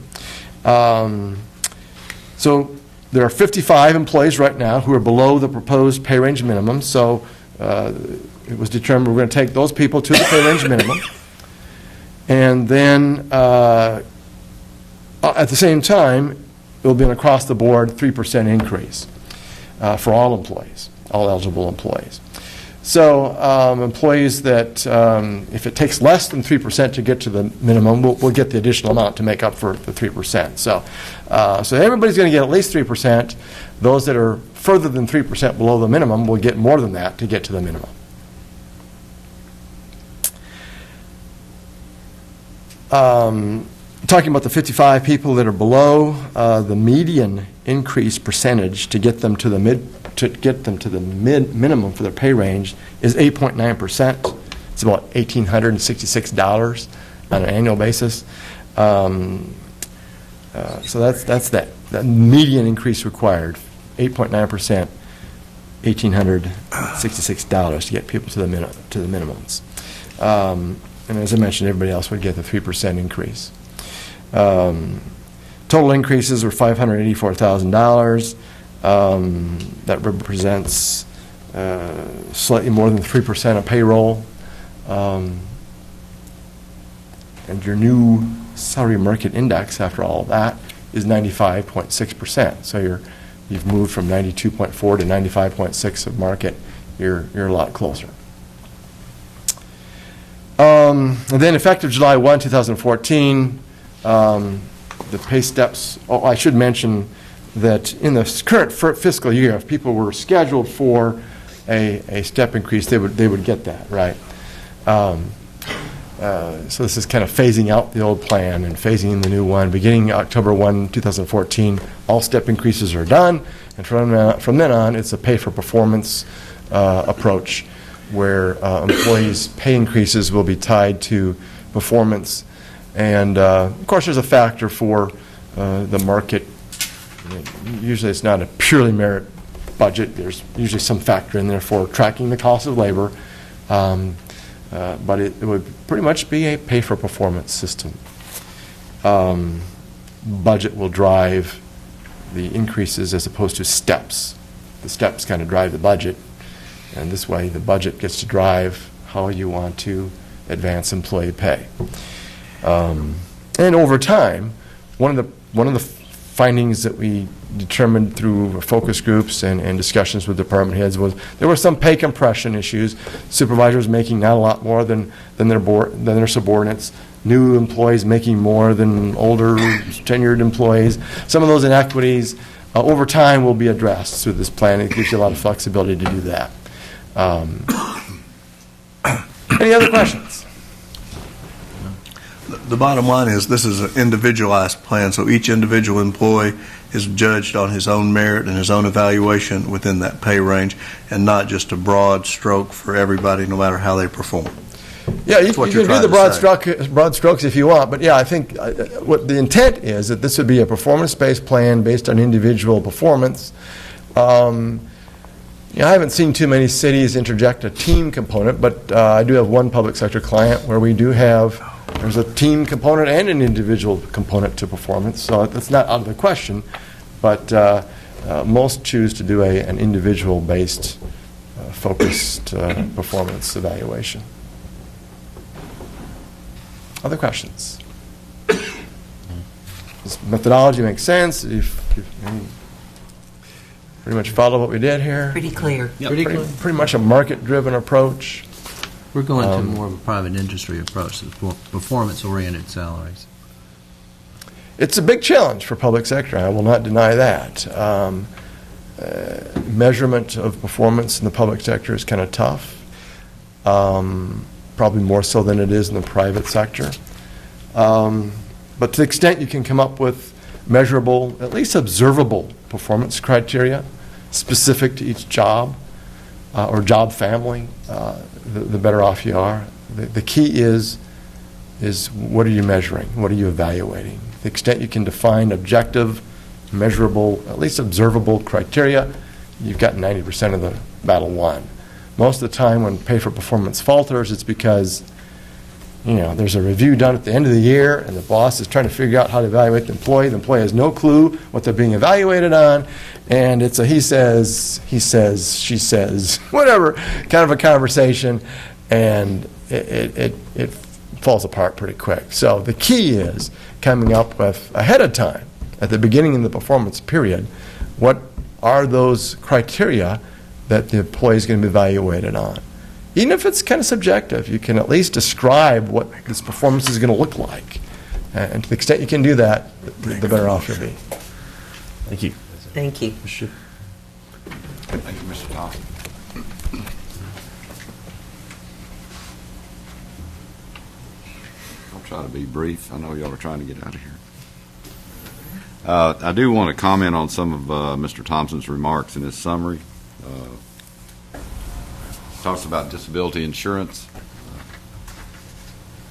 So there are 55 employees right now who are below the proposed pay range minimum. So it was determined we're going to take those people to the pay range minimum. And then at the same time, it will be an across-the-board 3% increase for all employees, all eligible employees. So employees that, if it takes less than 3% to get to the minimum, we'll get the additional amount to make up for the 3%. So everybody's going to get at least 3%. Those that are further than 3% below the minimum will get more than that to get to the minimum. Talking about the 55 people that are below, the median increase percentage to get them to the minimum for their pay range is 8.9%. It's about $1,866 on an annual basis. So that's that median increase required, 8.9%, $1,866 to get people to the minimums. And as I mentioned, everybody else would get the 3% increase. Total increases were $584,000. That represents slightly more than 3% of payroll. And your new salary market index, after all of that, is 95.6%. So you've moved from 92.4 to 95.6 of market. You're a lot closer. And then effective July 1, 2014, the pay steps, I should mention that in the current fiscal year, if people were scheduled for a step increase, they would get that, right? So this is kind of phasing out the old plan and phasing in the new one. Beginning October 1, 2014, all step increases are done, and from then on, it's a pay-for-performance approach where employees' pay increases will be tied to performance. And, of course, there's a factor for the market. Usually it's not a purely merit budget. There's usually some factor in there for tracking the cost of labor. But it would pretty much be a pay-for-performance system. Budget will drive the increases as opposed to steps. The steps kind of drive the budget. And this way, the budget gets to drive how you want to advance employee pay. And over time, one of the findings that we determined through focus groups and discussions with department heads was there were some pay compression issues. Supervisors making not a lot more than their subordinates. New employees making more than older tenured employees. Some of those inequities over time will be addressed through this plan. It gives you a lot of flexibility to do that. Any other questions? The bottom line is, this is an individualized plan, so each individual employee is judged on his own merit and his own evaluation within that pay range, and not just a broad stroke for everybody, no matter how they perform. Yeah, you what can you're do trying the to say. broad strokes if you want, but yeah, I think what the intent is that this would be a performance-based plan based on individual performance. I haven't seen too many cities interject a team component, but I do have one public sector client where we do have, there's a team component and an individual component to performance, so that's not out of the question, but most choose to do an individual-based, focused performance evaluation. Other questions? This methodology makes sense? If pretty much follow what we did here? Pretty clear. Pretty much a market-driven approach. We're going to more of a private industry approach to performance-oriented salaries. It's a big challenge for public sector. I will not deny that. Measurement of performance in the public sector is kind of tough, probably more so than it is in the private sector. But to the extent you can come up with measurable, at least observable performance criteria specific to each job or job family, the better off you are. The key is what are you measuring? What are you evaluating? To the extent you can define objective, measurable, at least observable criteria, you've got 90% of the battle won. Most of the time when pay for performance falters, it's because there's a review done at the end of the year, and the boss is trying to figure out how to evaluate the employee. The employee has no clue what they're being evaluated on, and it's a he says, she says, whatever kind of a conversation, and it falls apart pretty quick. So the key is coming up with, ahead of time, at the beginning of the performance period, what are those criteria that the employee is going to be evaluated on. Even if it's kind of subjective, you can at least describe what this performance is going to look like. And to the extent you can do that, the better off you'll be. Thank you. Thank you. Thank you, Mr. Thompson. I'll try to be brief. I know y'all are trying to get out of here. I do want to comment on some of Mr. Thompson's remarks in his summary. Talks about disability insurance,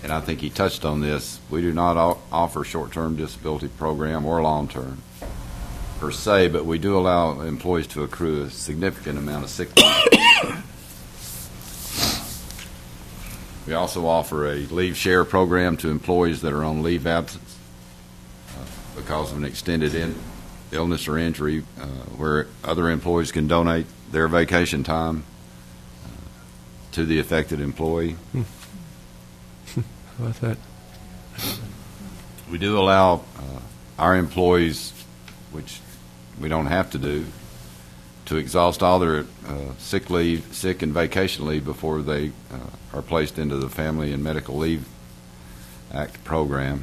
and I think he touched on this. We do not offer short-term disability program or long-term per se, but we do allow employees to accrue a significant amount of sick leave. We also offer a leave share program to employees that are on leave absence because of an extended illness or injury, where other employees can donate their vacation time to the affected employee. How about that? We do allow our employees, which we don't have to do, to exhaust all their sick and vacation leave before they are placed into the Family and Medical Leave Act program.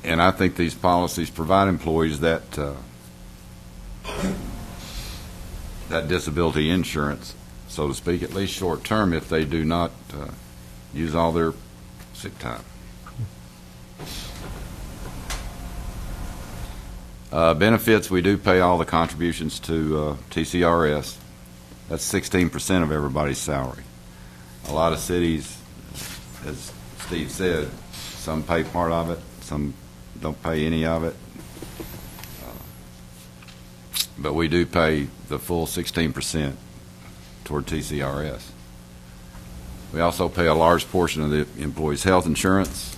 And I think these policies provide employees that disability insurance, so to speak, at least short term, if they do not use all their sick time. Benefits, we do pay all the contributions to TCRS. That's 16% of everybody's salary. A lot of cities, as Steve said, some pay part of it, some don't pay any of it. But we do pay the full 16% toward TCRS. We also pay a large portion of the employee's health insurance.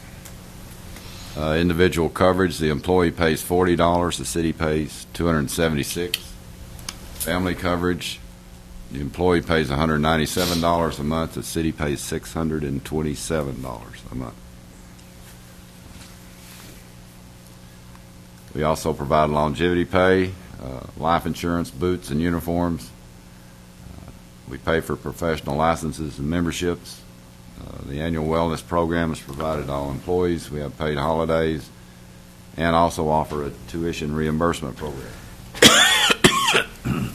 Individual coverage, the employee pays $40, the city pays $276. Family coverage, the employee pays $197 a month, the city pays $627 a month. We also provide longevity pay, life insurance, boots, and uniforms. We pay for professional licenses and memberships. The annual wellness program is provided to all employees. We have paid holidays and also offer a tuition reimbursement program.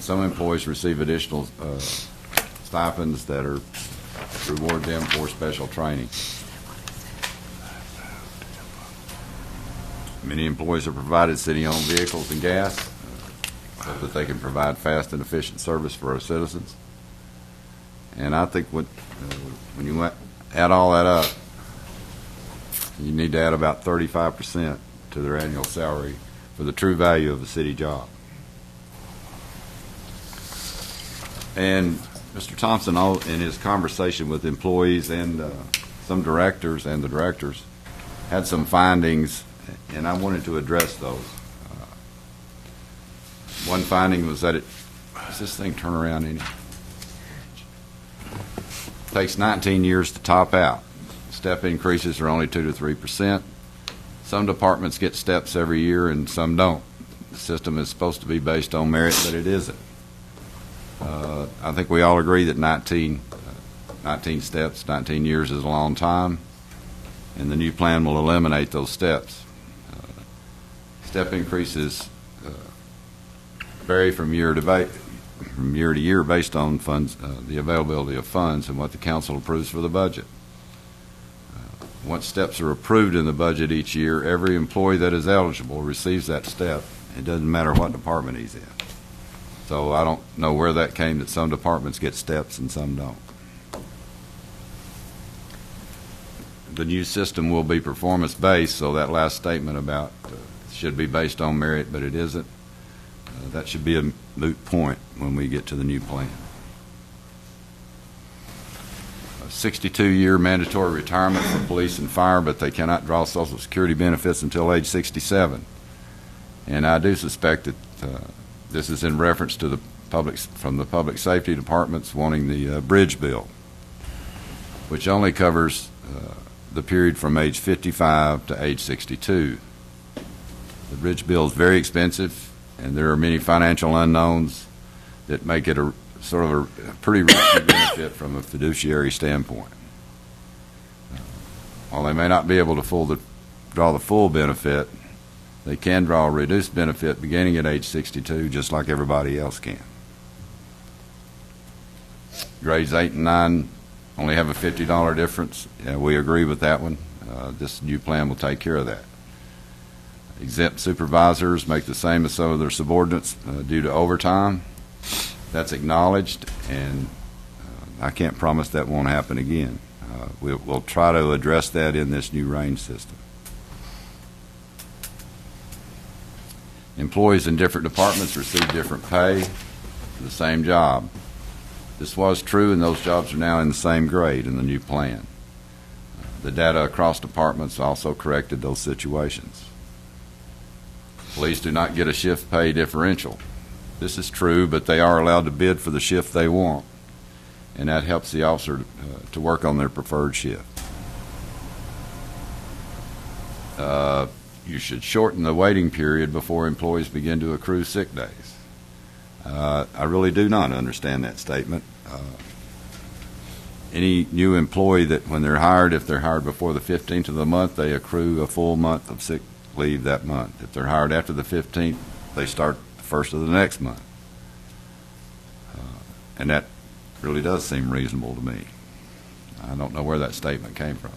Some employees receive additional stipends that are to reward them for special training. Many employees are provided city-owned vehicles and gas so that they can provide fast and efficient service for our citizens. And I think when you add all that up, you need to add about 35% to their annual salary for the true value of a city job. And Mr. Thompson, in his conversation with employees and some directors and the directors, had some findings, and I wanted to address those. One finding was that does this thing turn around any? It takes 19 years to top out. Step increases are only 2 to 3%. Some departments get steps every year and some don't. The system is supposed to be based on merit, but it isn't. I think we all agree that 19 steps, 19 years is a long time, and the new plan will eliminate those steps. Step increases vary from year to year based on funds, the availability of funds and what the council approves for the budget. Once steps are approved in the budget each year, every employee that is eligible receives that step. It doesn't matter what department he's in. So I don't know where that came, that some departments get steps and some don't. The new system will be performance-based, so that last statement about should be based on merit, but it isn't, that should be a moot point when we get to the new plan. A 62-year mandatory retirement for police and fire, but they cannot draw Social Security benefits until age 67. And I do suspect that this is in reference to the public safety departments wanting the bridge bill, which only covers the period from age 55 to age 62. The bridge bill is very expensive, and there are many financial unknowns that make it a sort of a pretty risky benefit from a fiduciary standpoint. While they may not be able to draw the full benefit, they can draw a reduced benefit beginning at age 62, just like everybody else can. Grades 8 and 9 only have a $50 difference. We agree with that one. This new plan will take care of that. Exempt supervisors make the same as some of their subordinates due to overtime. That's acknowledged, and I can't promise that won't happen again. We'll try to address that in this new range system. Employees in different departments receive different pay for the same job. This was true, and those jobs are now in the same grade in the new plan. The data across departments also corrected those situations. Police do not get a shift pay differential. This is true, but they are allowed to bid for the shift they want, and that helps the officer to work on their preferred shift. You should shorten the waiting period before employees begin to accrue sick days. I really do not understand that statement. Any new employee that when they're hired, if they're hired before the 15th of the month, they accrue a full month of sick leave that month. If they're hired after the 15th, they start the first of the next month. And that really does seem reasonable to me. I don't know where that statement came from.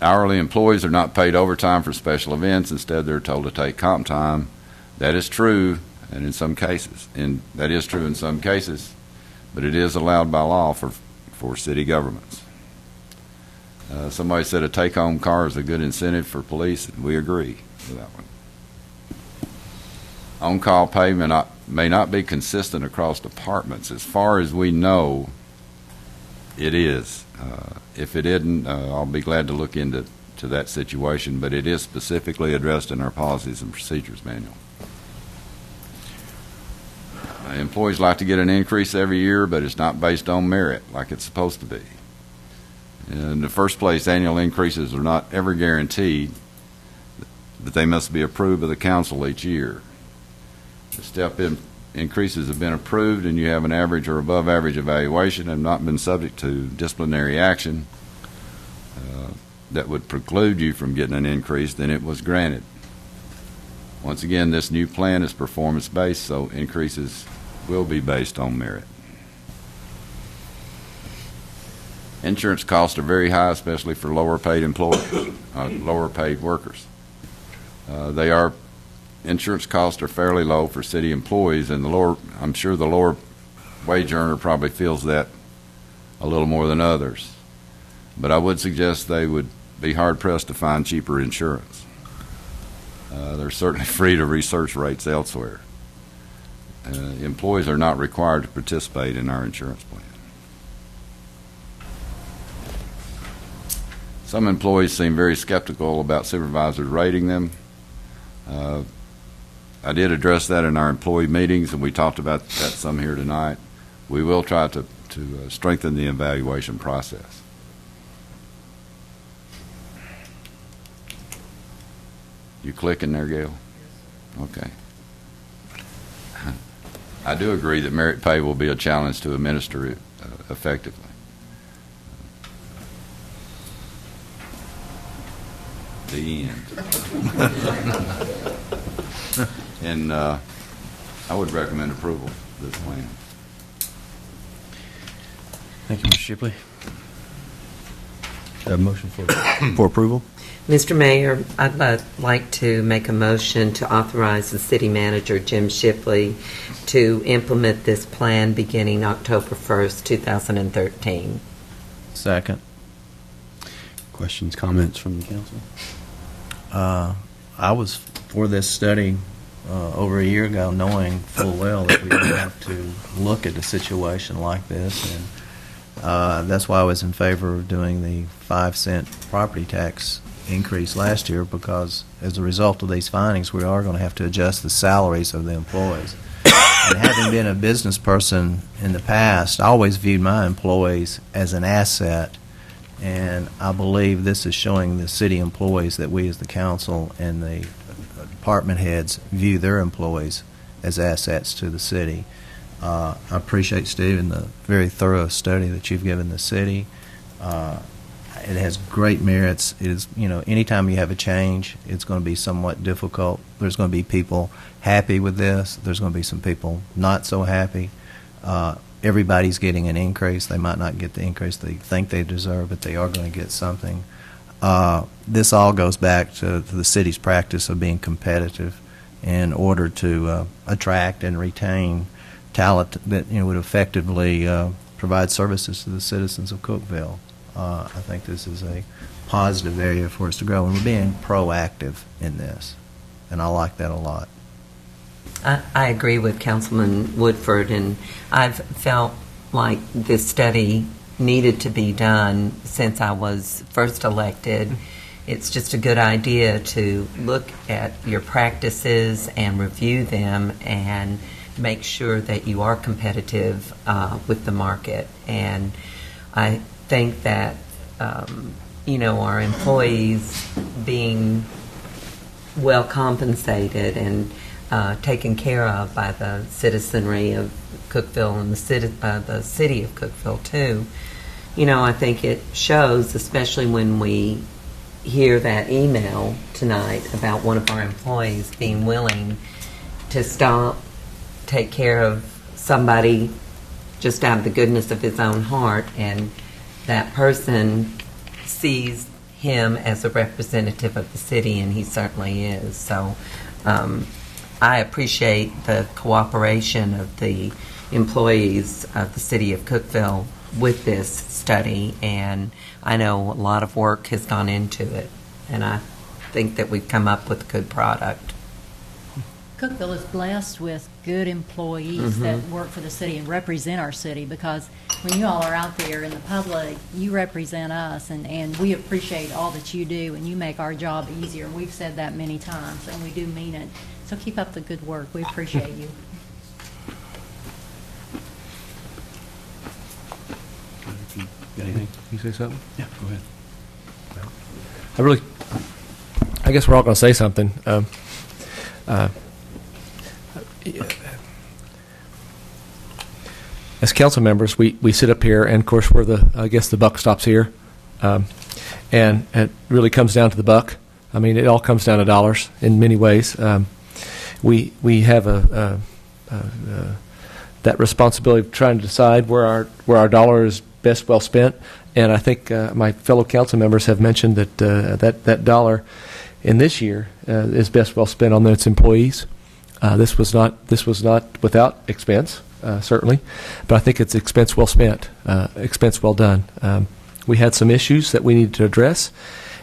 Hourly employees are not paid overtime for special events. Instead, they're told to take comp time. That is true, and in some cases, but it is allowed by law for city governments. Somebody said a take-home car is a good incentive for police, and we agree with that one. On-call pay may not be consistent across departments. As far as we know, it is. If it isn't, I'll be glad to look into that situation, but it is specifically addressed in our policies and procedures manual. Employees like to get an increase every year, but it's not based on merit like it's supposed to be. In the first place, annual increases are not ever guaranteed, but they must be approved by the council each year. The step increases have been approved and you have an average or above average evaluation and have not been subject to disciplinary action that would preclude you from getting an increase, then it was granted. Once again, this new plan is performance-based, so increases will be based on merit. Insurance costs are very high, especially for lower-paid employees, lower-paid workers. Insurance costs are fairly low for city employees, and I'm sure the lower wage earner probably feels that a little more than others. But I would suggest they would be hard-pressed to find cheaper insurance. They're certainly free to research rates elsewhere. Employees are not required to participate in our insurance plan. Some employees seem very skeptical about supervisors rating them. I did address that in our employee meetings, and we talked about that some here tonight. We will try to strengthen the evaluation process. You clicking there, Gail? Okay. I do agree that merit pay will be a challenge to administer it effectively. The end. And I would recommend approval of this plan. Thank you, Mr. Shipley. Motion for approval? Mr. Mayor, I'd like to make a motion to authorize the city manager, Jim Shipley, to implement this plan beginning October 1st, 2013. Second. Questions, comments from the council? I was for this study over a year ago, knowing full well that we would have to look at a situation like this, and that's why I was in favor of doing the 5-cent property tax increase last year, because as a result of these findings, we are going to have to adjust the salaries of the employees. And having been a business person in the past, I always viewed my employees as an asset, and I believe this is showing the city employees that we as the council and the department heads view their employees as assets to the city. I appreciate, Steve, and the very thorough study that you've given the city. It has great merits. It is, anytime you have a change, it's going to be somewhat difficult. There's going to be people happy with this. There's going to be some people not so happy. Everybody's getting an increase. They might not get the increase they think they deserve, but they are going to get something. This all goes back to the city's practice of being competitive in order to attract and retain talent that would effectively provide services to the citizens of Cookeville. I think this is a positive area for us to grow, and we're being proactive in this, and I like that a lot. I agree with Councilman Woodford, and I've felt like this study needed to be done since I was first elected. It's just a good idea to look at your practices and review them and make sure that you are competitive with the market. And I think that, our employees being well compensated and taken care of by the citizenry of Cookeville and the city of Cookeville too. I think it shows, especially when we hear that email tonight about one of our employees being willing to stop, take care of somebody just out of the goodness of his own heart, and that person sees him as a representative of the city, and he certainly is. So I appreciate the cooperation of the employees of the city of Cookeville with this study, and I know a lot of work has gone into it, and I think that we've come up with a good product. Cookeville is blessed with good employees that work for the city and represent our city, because when you all are out there in the public, you represent us, and we appreciate all that you do, and you make our job easier. We've said that many times, and we do mean it. So keep up the good work. We appreciate you. Got anything? You say something? Yeah, go ahead. I guess we're all going to say something. As council members, we sit up here, and of course I guess the buck stops here, and it really comes down to the buck. I mean, it all comes down to dollars in many ways. We have that responsibility of trying to decide where our dollar is best well spent, And I think my fellow council members have mentioned that that dollar in this year is best well spent on its employees. This was not without expense, certainly, but I think it's expense well spent, expense well done. We had some issues that we needed to address,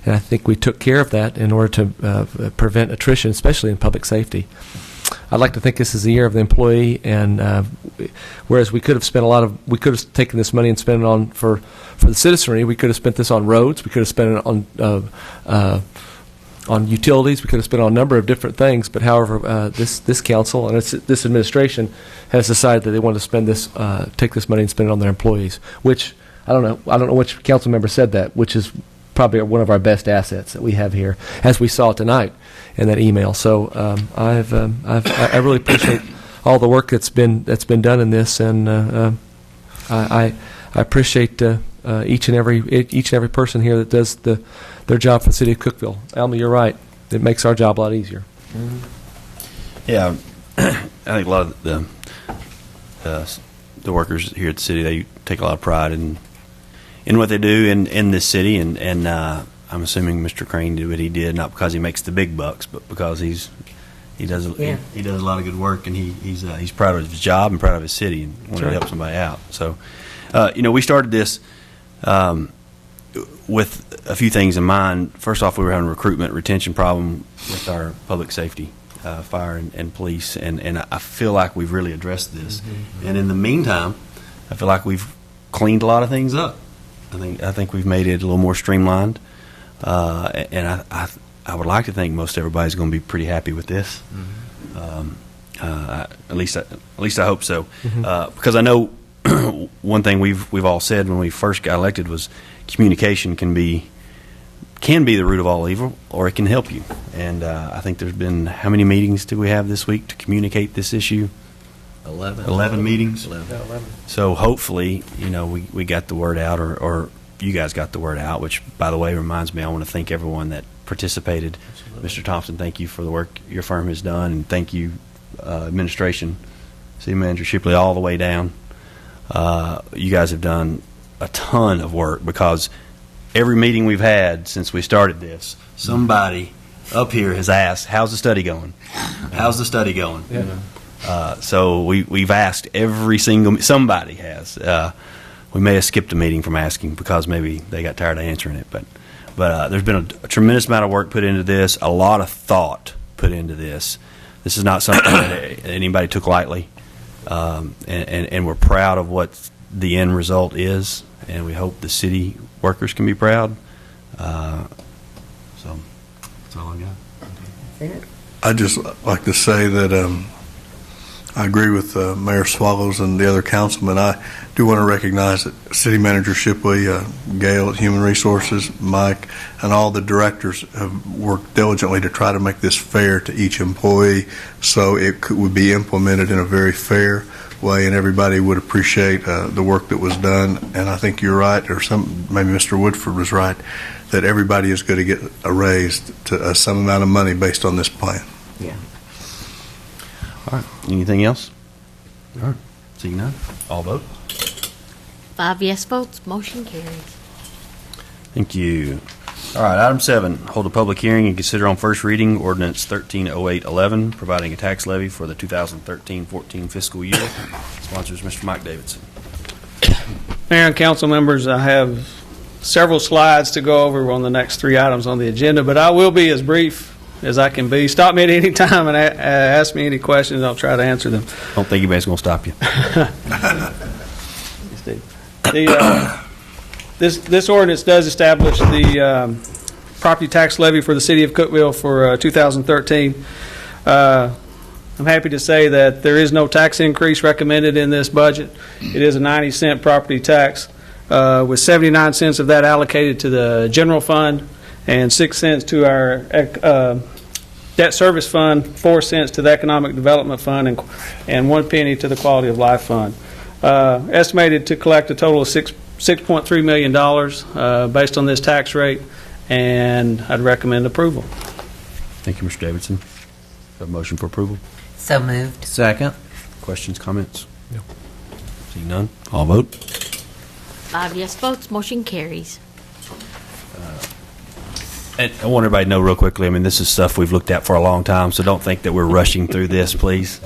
and I think we took care of that in order to prevent attrition, especially in public safety. I'd like to think this is the year of the employee, and whereas we could have taken this money and spent it on for the citizenry, we could have spent this on roads, we could have spent it on utilities, we could have spent it on a number of different things. But however, this council and this administration has decided that they want to take this money and spend it on their employees. Which I don't know which council member said that, which is probably one of our best assets that we have here, as we saw tonight in that email. So I really appreciate all the work that's been done in this, and I appreciate each and every person here that does their job for the city of Cookeville. Alma, you're right. It makes our job a lot easier. Yeah, I think a lot of the workers here at the city, they take a lot of pride in what they do in this city, and I'm assuming Mr. Crane did what he did not because he makes the big bucks, but because he does a lot of good work, and he's proud of his job and proud of his city, and wanted to help somebody out. So, we started this with a few things in mind. First off, we were having a recruitment retention problem with our public safety, fire and police, and I feel like we've really addressed this. Mm-hmm. And in the meantime, I feel like we've cleaned a lot of things up. I think we've made it a little more streamlined, and I would like to think most everybody's going to be pretty happy with this. Mm-hmm. At least I hope so, because I know one thing we've all said when we first got elected was communication can be the root of all evil, or it can help you. And I think there's been, how many meetings do we have this week to communicate this issue? 11 meetings. 11. So hopefully, we got the word out, or you guys got the word out, which, by the way, reminds me, I want to thank everyone that participated. Absolutely. Mr. Thompson, thank you for the work your firm has done, and thank you, administration, City Manager Shipley, all the way down. You guys have done a ton of work, because every meeting we've had since we started this, somebody up here has asked, how's the study going? How's the study going? Yeah. So we've asked somebody has. We may have skipped a meeting from asking because maybe they got tired of answering it. But there's been a tremendous amount of work put into this, a lot of thought put into this. This is not something that anybody took lightly. And we're proud of what the end result is, and we hope the city workers can be proud. So that's all I got. I'd just like to say that I agree with Mayor Swallows and the other councilmen. I do want to recognize that City Manager Shipley, Gail at Human Resources, Mike, and all the directors have worked diligently to try to make this fair to each employee, so it would be implemented in a very fair way, and everybody would appreciate the work that was done. And I think you're right, or maybe Mr. Woodford was right, that everybody is going to get a raise to some amount of money based on this plan. Yeah. All right. Anything else? All right. Seeing none, all vote. 5 yes votes, motion carries. Thank you. All right, item 7, hold a public hearing and consider on first reading ordinance 130811, providing a tax levy for the 2013-14 fiscal year. Sponsors Mr. Mike Davidson. Mayor and council members, I have several slides to go over on the next 3 items on the agenda, but I will be as brief as I can be. Stop me at any time and ask me any questions. I'll try to answer them. Don't think anybody's going to stop you. This ordinance does establish the property tax levy for the city of Cookeville for 2013. I'm happy to say that there is no tax increase recommended in this budget. It is a 90-cent property tax, with 79 cents of that allocated to the general fund, and 6 cents to our debt service fund, 4 cents to the economic development fund, and 1 penny to the quality of life fund. Estimated to collect a total of $6.3 million based on this tax rate, and I'd recommend approval. Thank you, Mr. Davidson. A motion for approval? So moved. Second. Questions, comments? No. Seeing none, all vote. 5 yes votes, motion carries. And I want everybody to know real quickly, I mean, this is stuff we've looked at for a long time, so don't think that we're rushing through this, please.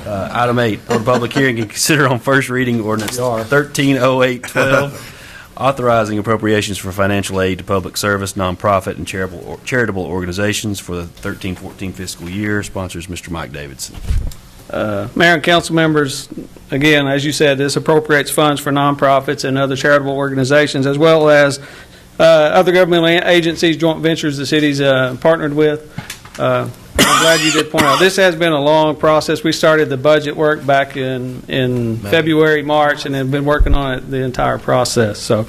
Item 8, for public hearing and consider on first reading ordinance 130812, authorizing appropriations for financial aid to public service, nonprofit, and charitable organizations for the 13-14 fiscal year. Sponsors Mr. Mike Davidson. Mayor and council members, again, as you said, this appropriates funds for nonprofits and other charitable organizations, as well as other governmental agencies, joint ventures the city's partnered with. I'm glad you did point out, this has been a long process. We started the budget work back in February, March, and have been working on it the entire process. So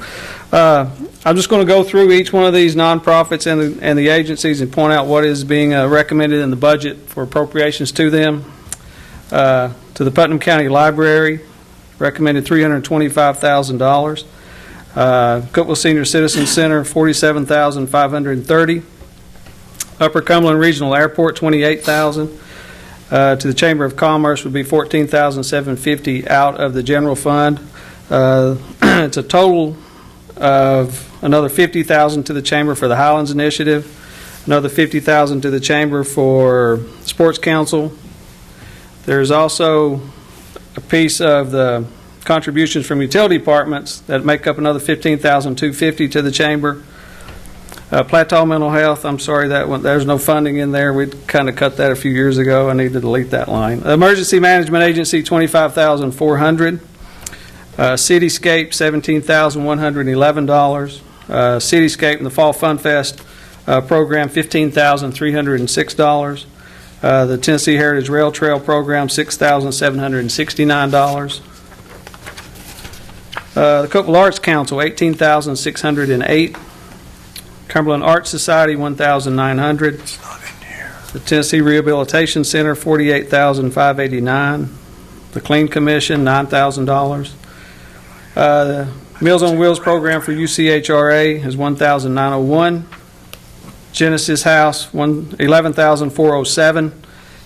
I'm just going to go through each one of these nonprofits and the agencies and point out what is being recommended in the budget for appropriations to them. To the Putnam County Library, recommended $325,000. Cookeville Senior Citizen Center, $47,530. Upper Cumberland Regional Airport, $28,000. To the Chamber of Commerce would be $14,750 out of the general fund. It's a total of another $50,000 to the Chamber for the Highlands Initiative, another $50,000 to the Chamber for Sports Council. There's also a piece of the contributions from utility departments that make up another $15,250 to the chamber. Plateau Mental Health, I'm sorry, that one, there's no funding in there. We kind of cut that a few years ago. I need to delete that line. Emergency Management Agency, $25,400. Cityscape, $17,111. Cityscape and the Fall Fun Fest program, $15,306. The Tennessee Heritage Rail Trail program, $6,769. The Cookeville Arts Council, $18,608. Cumberland Arts Society, $1,900. It's not in here. The Tennessee Rehabilitation Center, $48,589. The Clean Commission, $9,000. The Meals on Wheels program for UCHRA is $1,901. Genesis House, $11,407.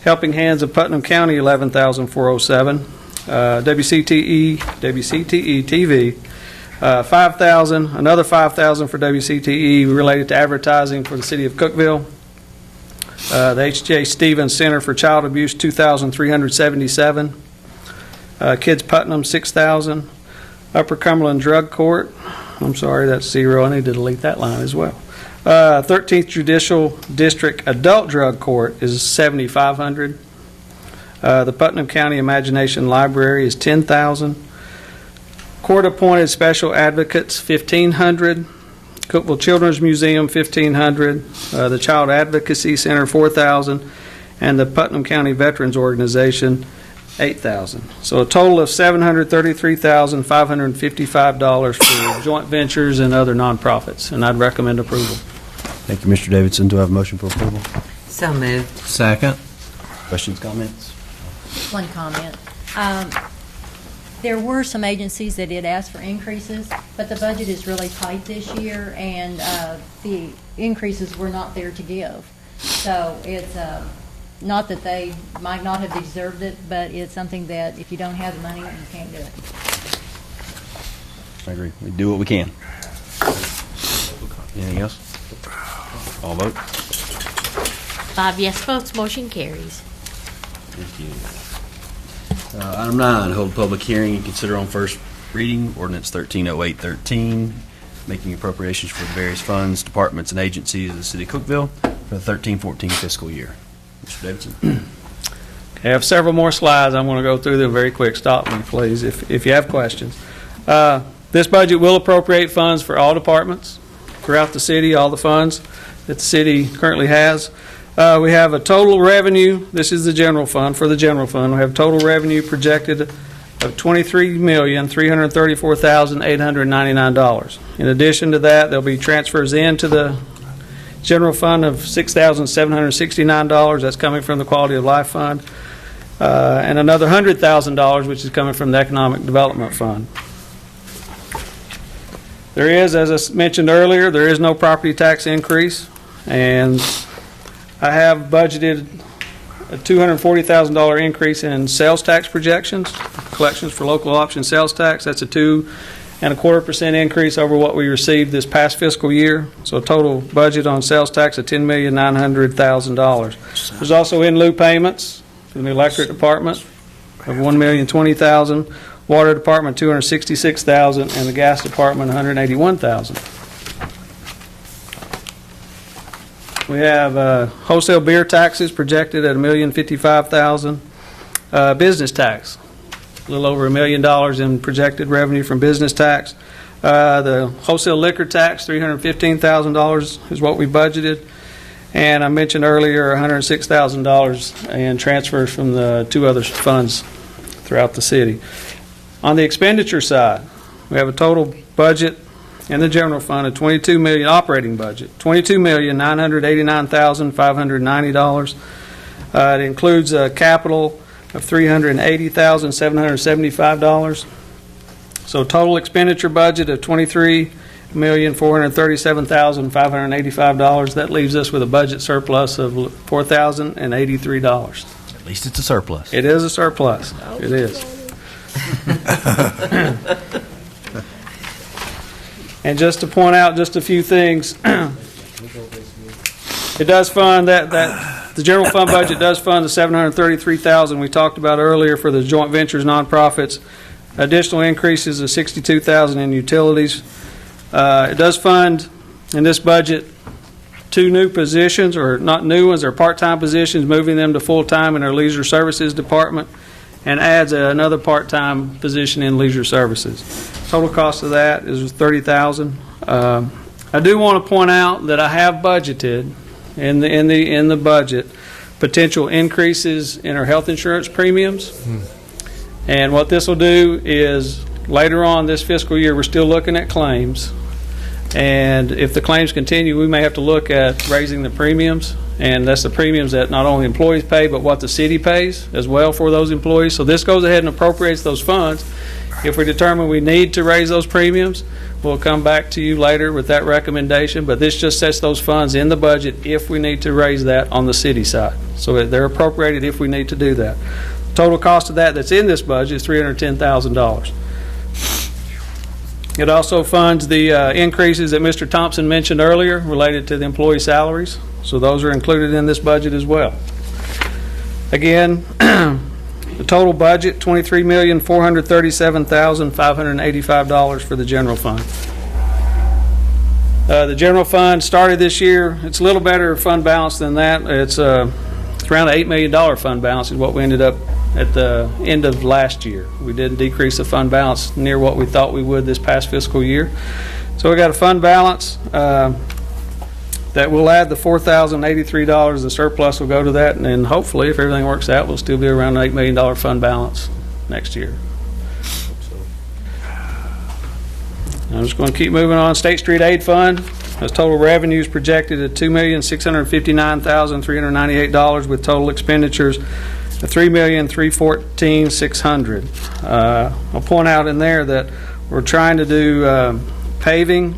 Helping Hands of Putnam County, $11,407. WCTE TV, $5,000. Another $5,000 for WCTE related to advertising for the city of Cookeville. The H.J. Stevens Center for Child Abuse, $2,377. Kids Putnam, $6,000. Upper Cumberland Drug Court, I'm sorry, that's zero. I need to delete that line as well. 13th Judicial District Adult Drug Court is $7,500. The Putnam County Imagination Library is $10,000. Court-appointed special advocates, $1,500. Cookeville Children's Museum, $1,500. The Child Advocacy Center, $4,000. And the Putnam County Veterans Organization, $8,000. So a total of $733,555 for joint ventures and other nonprofits, and I'd recommend approval. Thank you, Mr. Davidson. Do I have a motion for approval? So moved. Second. Questions, comments? One comment. There were some agencies that did ask for increases, but the budget is really tight this year, and the increases were not there to give. So it's not that they might not have deserved it, but it's something that if you don't have the money, you can't do it. I agree. We do what we can. Anything else? All vote. 5 yes votes, motion carries. Thank you. Item 9, hold public hearing and consider on first reading ordinance 130813, making appropriations for the various funds, departments, and agencies of the city of Cookeville for the 13-14 fiscal year. Mr. Davidson. Okay, I have several more slides. I'm going to go through them very quick. Stop me, please, if you have questions. This budget will appropriate funds for all departments throughout the city, all the funds that the city currently has. We have a total revenue. This is the general fund. For the general fund, we have total revenue projected of $23,334,899. In addition to that, there'll be transfers into the general fund of $6,769. That's coming from the Quality of Life Fund. And another $100,000, which is coming from the Economic Development Fund. There is, as I mentioned earlier, there is no property tax increase. And I have budgeted a $240,000 increase in sales tax projections, collections for local option sales tax. That's a 2 and a 0.25% increase over what we received this past fiscal year. So a total budget on sales tax of $10,900,000. There's also in lieu payments in the electric department of $1,020,000, water department $266,000, and the gas department $181,000. We have wholesale beer taxes projected at $1,055,000. Business tax, a little over $1 million in projected revenue from business tax. The wholesale liquor tax, $315,000 is what we budgeted. And I mentioned earlier $106,000 in transfers from the two other funds throughout the city. On the expenditure side, we have a total budget in the general fund of $22 million, operating budget, $22,989,590. It includes capital of $380,775. So total expenditure budget of $23,437,585. That leaves us with a budget surplus of $4,083. At least it's a surplus. It is a surplus. It is. And just to point out just a few things, it does fund that the general fund budget does fund the $733,000 we talked about earlier for the joint ventures nonprofits. Additional increases of $62,000 in utilities. It does fund in this budget 2 new positions, or not new ones, they're part-time positions, moving them to full-time in our leisure services department, and adds another part-time position in leisure services. Total cost of that is $30,000. I do want to point out that I have budgeted in the budget potential increases in our health insurance premiums. And what this will do is later on this fiscal year, we're still looking at claims. And if the claims continue, we may have to look at raising the premiums. And that's the premiums that not only employees pay, but what the city pays as well for those employees. So this goes ahead and appropriates those funds. If we determine we need to raise those premiums, we'll come back to you later with that recommendation. But this just sets those funds in the budget if we need to raise that on the city side. So they're appropriated if we need to do that. Total cost of that's in this budget is $310,000. It also funds the increases that Mr. Thompson mentioned earlier related to the employee salaries. So those are included in this budget as well. Again, the total budget, $23,437,585 for the general fund. The general fund started this year. It's a little better fund balance than that. It's around an $8 million fund balance is what we ended up at the end of last year. We did decrease the fund balance near what we thought we would this past fiscal year. So we got a fund balance that will add the $4,083. The surplus will go to that, and then hopefully, if everything works out, we'll still be around an $8 million fund balance next year. I'm just going to keep moving on. State Street Aid Fund has total revenues projected at $2,659,398 with total expenditures of $3,314,600. I'll point out in there that we're trying to do paving,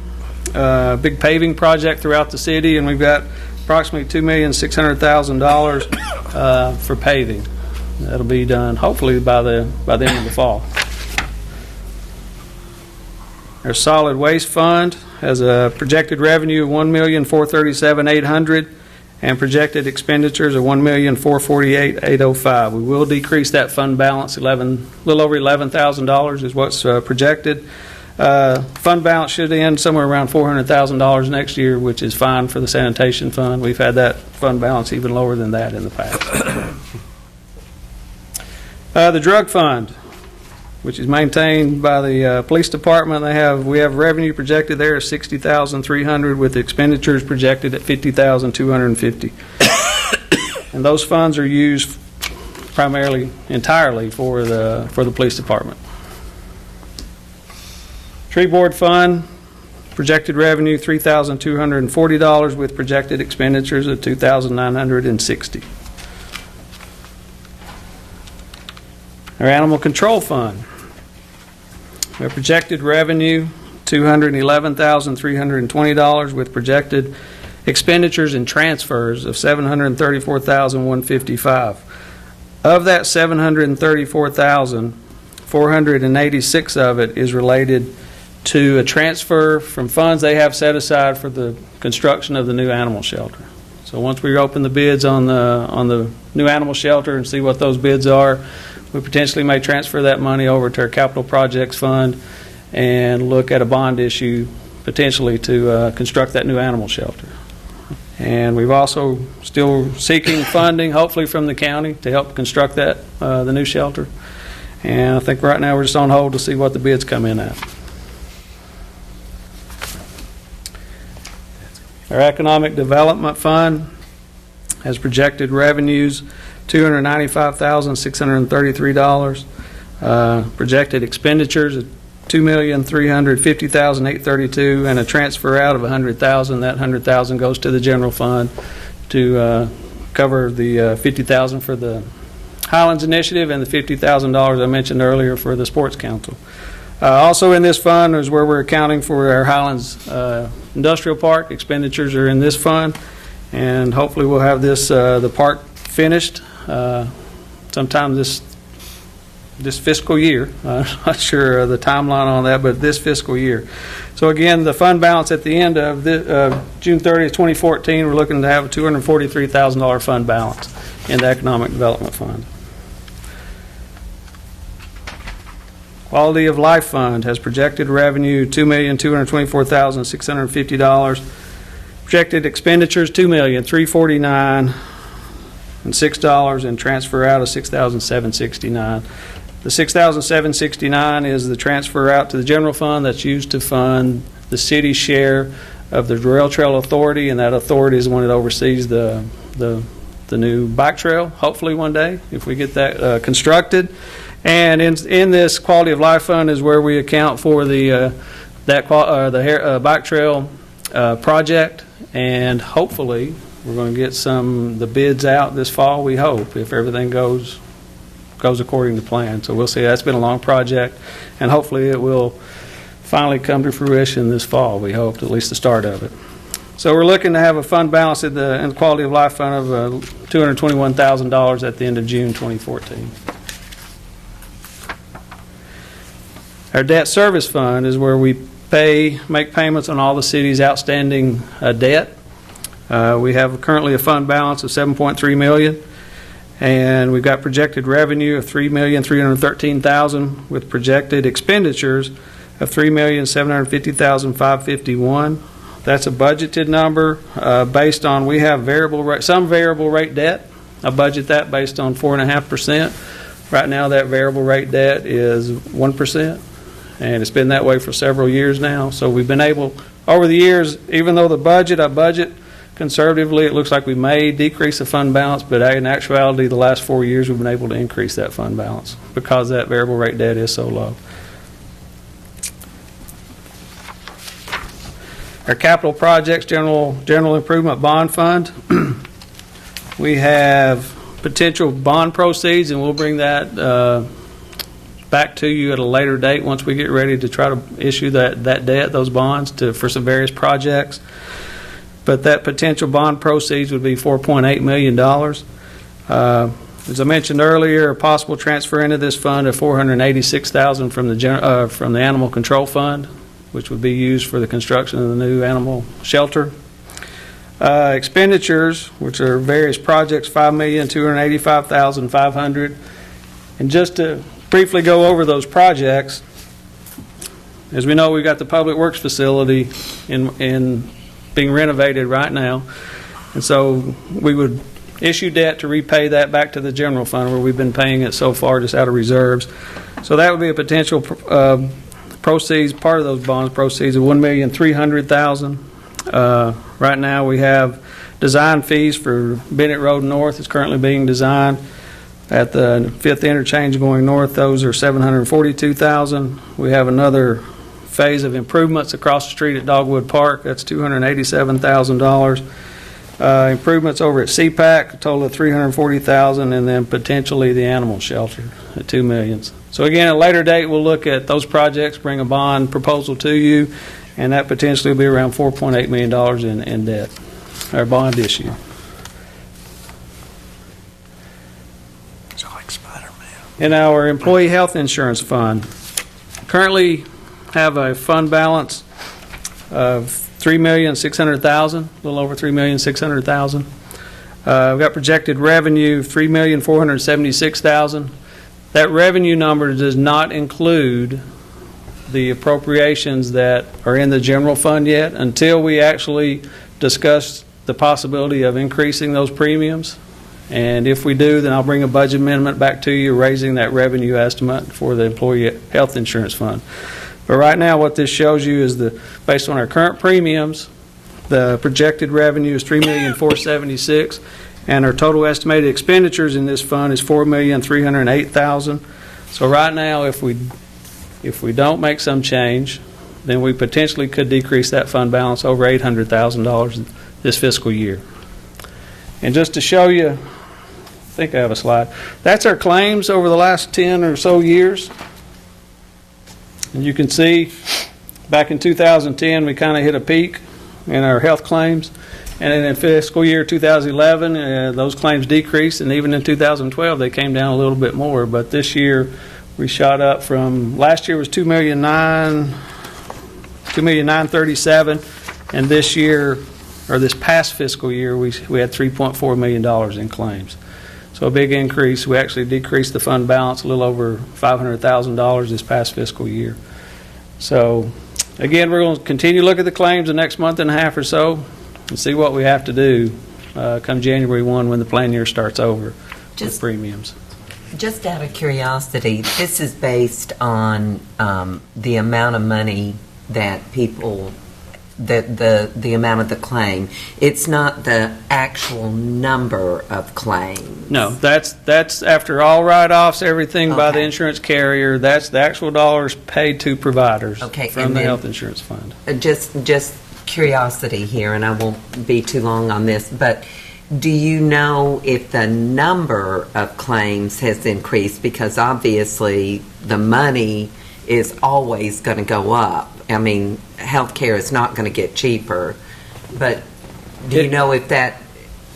big paving project throughout the city, and we've got approximately $2,600,000 for paving. That'll be done hopefully by the end of the fall. Our solid waste fund has a projected revenue of $1,437,800 and projected expenditures of $1,448,805. We will decrease that fund balance a little over $11,000 is what's projected. Fund balance should end somewhere around $400,000 next year, which is fine for the sanitation fund. We've had that fund balance even lower than that in the past. The drug fund, which is maintained by the police department, we have revenue projected there of $60,300 with expenditures projected at $50,250. And those funds are used entirely for the police department. Tree board fund, projected revenue $3,240 with projected expenditures of $2,960. Our animal control fund, we have projected revenue $211,320 with projected expenditures and transfers of $734,155. Of that $734,000, $486 of it is related to a transfer from funds they have set aside for the construction of the new animal shelter. So once we open the bids on the new animal shelter and see what those bids are, we potentially may transfer that money over to our capital projects fund and look at a bond issue potentially to construct that new animal shelter. And we've also still seeking funding, hopefully from the county, to help construct that the new shelter. And I think right now we're just on hold to see what the bids come in at. Our Economic Development Fund has projected revenues $295,633. Projected expenditures of $2,350,832, and a transfer out of $100,000. That $100,000 goes to the general fund to cover the $50,000 for the Highlands Initiative and the $50,000 I mentioned earlier for the Sports Council. Also in this fund is where we're accounting for our Highlands Industrial Park. Expenditures are in this fund, and hopefully we'll have this the park finished sometime this fiscal year. I'm not sure the timeline on that, but this fiscal year. So again, the fund balance at the end of June 30th, 2014, we're looking to have a $243,000 fund balance in the Economic Development Fund. Quality of Life Fund has projected revenue $2,224,650. Projected expenditures $2,349,006, and transfer out of $6,769. The $6,769 is the transfer out to the general fund that's used to fund the city's share of the Rail Trail Authority, and that authority is the one that oversees the new bike trail, hopefully one day, if we get that constructed. And in this Quality of Life Fund is where we account for the bike trail project, and hopefully we're going to get the bids out this fall, we hope, if everything goes according to plan. So we'll see. That's been a long project, and hopefully it will finally come to fruition this fall, we hope, at least the start of it. So we're looking to have a fund balance in the Quality of Life Fund of $221,000 at the end of June 2014. Our Debt Service Fund is where we make payments on all the city's outstanding debt. We have currently a fund balance of $7.3 million, and we've got projected revenue of $3,313,000 with projected expenditures of $3,750,551. That's a budgeted number based on we have some variable rate debt. I budget that based on 4.5%. Right now, that variable rate debt is 1%. And it's been that way for several years now. So we've been able, over the years, even though I budget conservatively, it looks like we may decrease the fund balance, but in actuality, the last 4 years, we've been able to increase that fund balance because that variable rate debt is so low. Our Capital Projects General Improvement Bond Fund, we have potential bond proceeds, and we'll bring that back to you at a later date once we get ready to try to issue that debt, those bonds, for some various projects. But that potential bond proceeds would be $4.8 million. As I mentioned earlier, a possible transfer into this fund of $486,000 from the Animal Control Fund, which would be used for the construction of the new animal shelter. Expenditures, which are various projects, $5,285,500. And just to briefly go over those projects, as we know, we've got the Public Works facility in being renovated right now, and so we would issue debt to repay that back to the general fund where we've been paying it so far just out of reserves. So that would be a potential proceeds, part of those bonds proceeds of $1,300,000. Right now we have design fees for Bennett Road North. It's currently being designed. At the 5th interchange going north, those are $742,000. We have another phase of improvements across the street at Dogwood Park. That's $287,000. Improvements over at CPAC, a total of $340,000, and then potentially the animal shelter at $2 million. So again, at a later date, we'll look at those projects, bring a bond proposal to you, and that potentially will be around $4.8 million in debt, or bond issue. In our Employee Health Insurance Fund, currently have a fund balance of $3,600,000, a little over $3,600,000. We've got projected revenue of $3,476,000. That revenue number does not include the appropriations that are in the general fund yet until we actually discuss the possibility of increasing those premiums. And if we do, then I'll bring a budget amendment back to you raising that revenue estimate for the employee health insurance fund. But right now what this shows you is based on our current premiums, the projected revenue is $3,476,000, and our total estimated expenditures in this fund is $4,308,000. So right now, if we don't make some change, then we potentially could decrease that fund balance over $800,000 this fiscal year. And just to show you, I think I have a slide. That's our claims over the last 10 or so years. And you can see back in 2010, we kind of hit a peak in our health claims. And then in fiscal year 2011, those claims decreased. And even in 2012, they came down a little bit more. But this year, we shot up from, last year was $2,937,000. And this year, or this past fiscal year, we had $3.4 million in claims. So a big increase. We actually decreased the fund balance a little over $500,000 this past fiscal year. So again, we're going to continue to look at the claims the next month and a half or so and see what we have to do come January 1 when the plan year starts over with premiums. Just out of curiosity, this is based on the amount of money that people, the amount of the claim. It's not the actual number of claims. No, that's after all write-offs, everything by the Okay. insurance carrier. That's the actual dollars paid to providers Okay, from and the then- health insurance fund. Just curiosity here, and I won't be too long on this, but do you know if the number of claims has increased? Because obviously the money is always going to go up. I mean, healthcare is not going to get cheaper. But do you know if the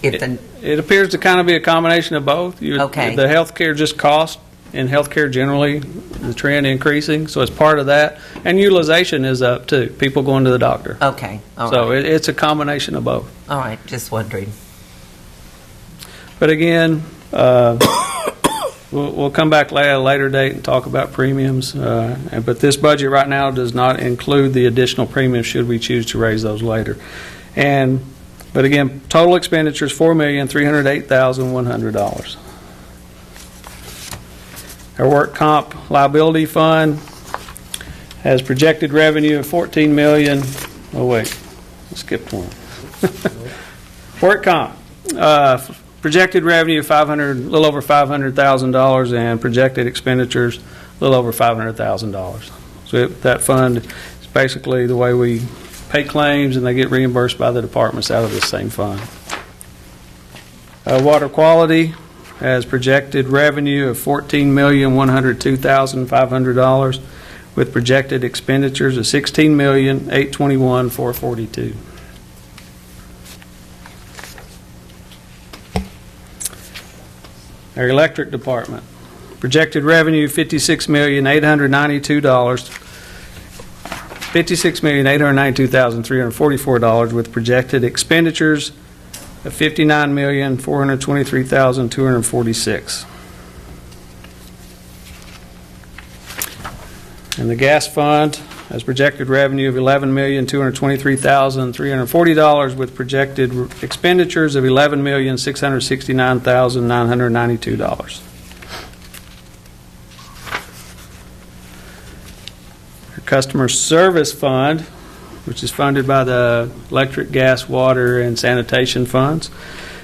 It appears to kind of be a combination of both. Okay. The healthcare just cost, and healthcare generally, the trend increasing, so it's part of that. And utilization is up too, people going to the doctor. Okay, all So right. it's a combination of both. All right, just wondering. But again, we'll come back at a later date and talk about premiums. But this budget right now does not include the additional premiums should we choose to raise those later. But again, total expenditures $4,308,100. Our work comp liability fund has projected revenue of $14 million. Oh wait, I skipped one. Work comp. Projected revenue of a little over $500,000, and projected expenditures a little over $500,000. So that fund is basically the way we pay claims, and they get reimbursed by the departments out of the same fund. Water quality has projected revenue of $14,102,500, with projected expenditures of $16,821,442. Our electric department, projected revenue $56,892,344, with projected expenditures of $59,423,246. And the gas fund has projected revenue of $11,223,340, with projected expenditures of $11,669,992. Our customer service fund, which is funded by the electric, gas, water, and sanitation funds,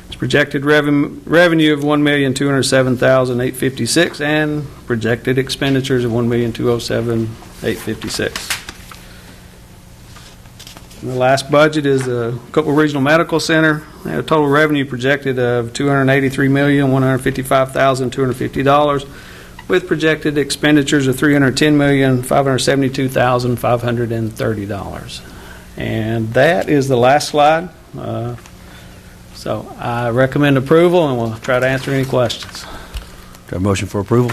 it's projected revenue of $1,207,856 and projected expenditures of $1,207,856. And the last budget is the Cookeville Regional Medical Center. They have a total revenue projected of $283,155,250, with projected expenditures of $310,572,530. And that is the last slide. So I recommend approval, and we'll try to answer any questions. Do I have a motion for approval?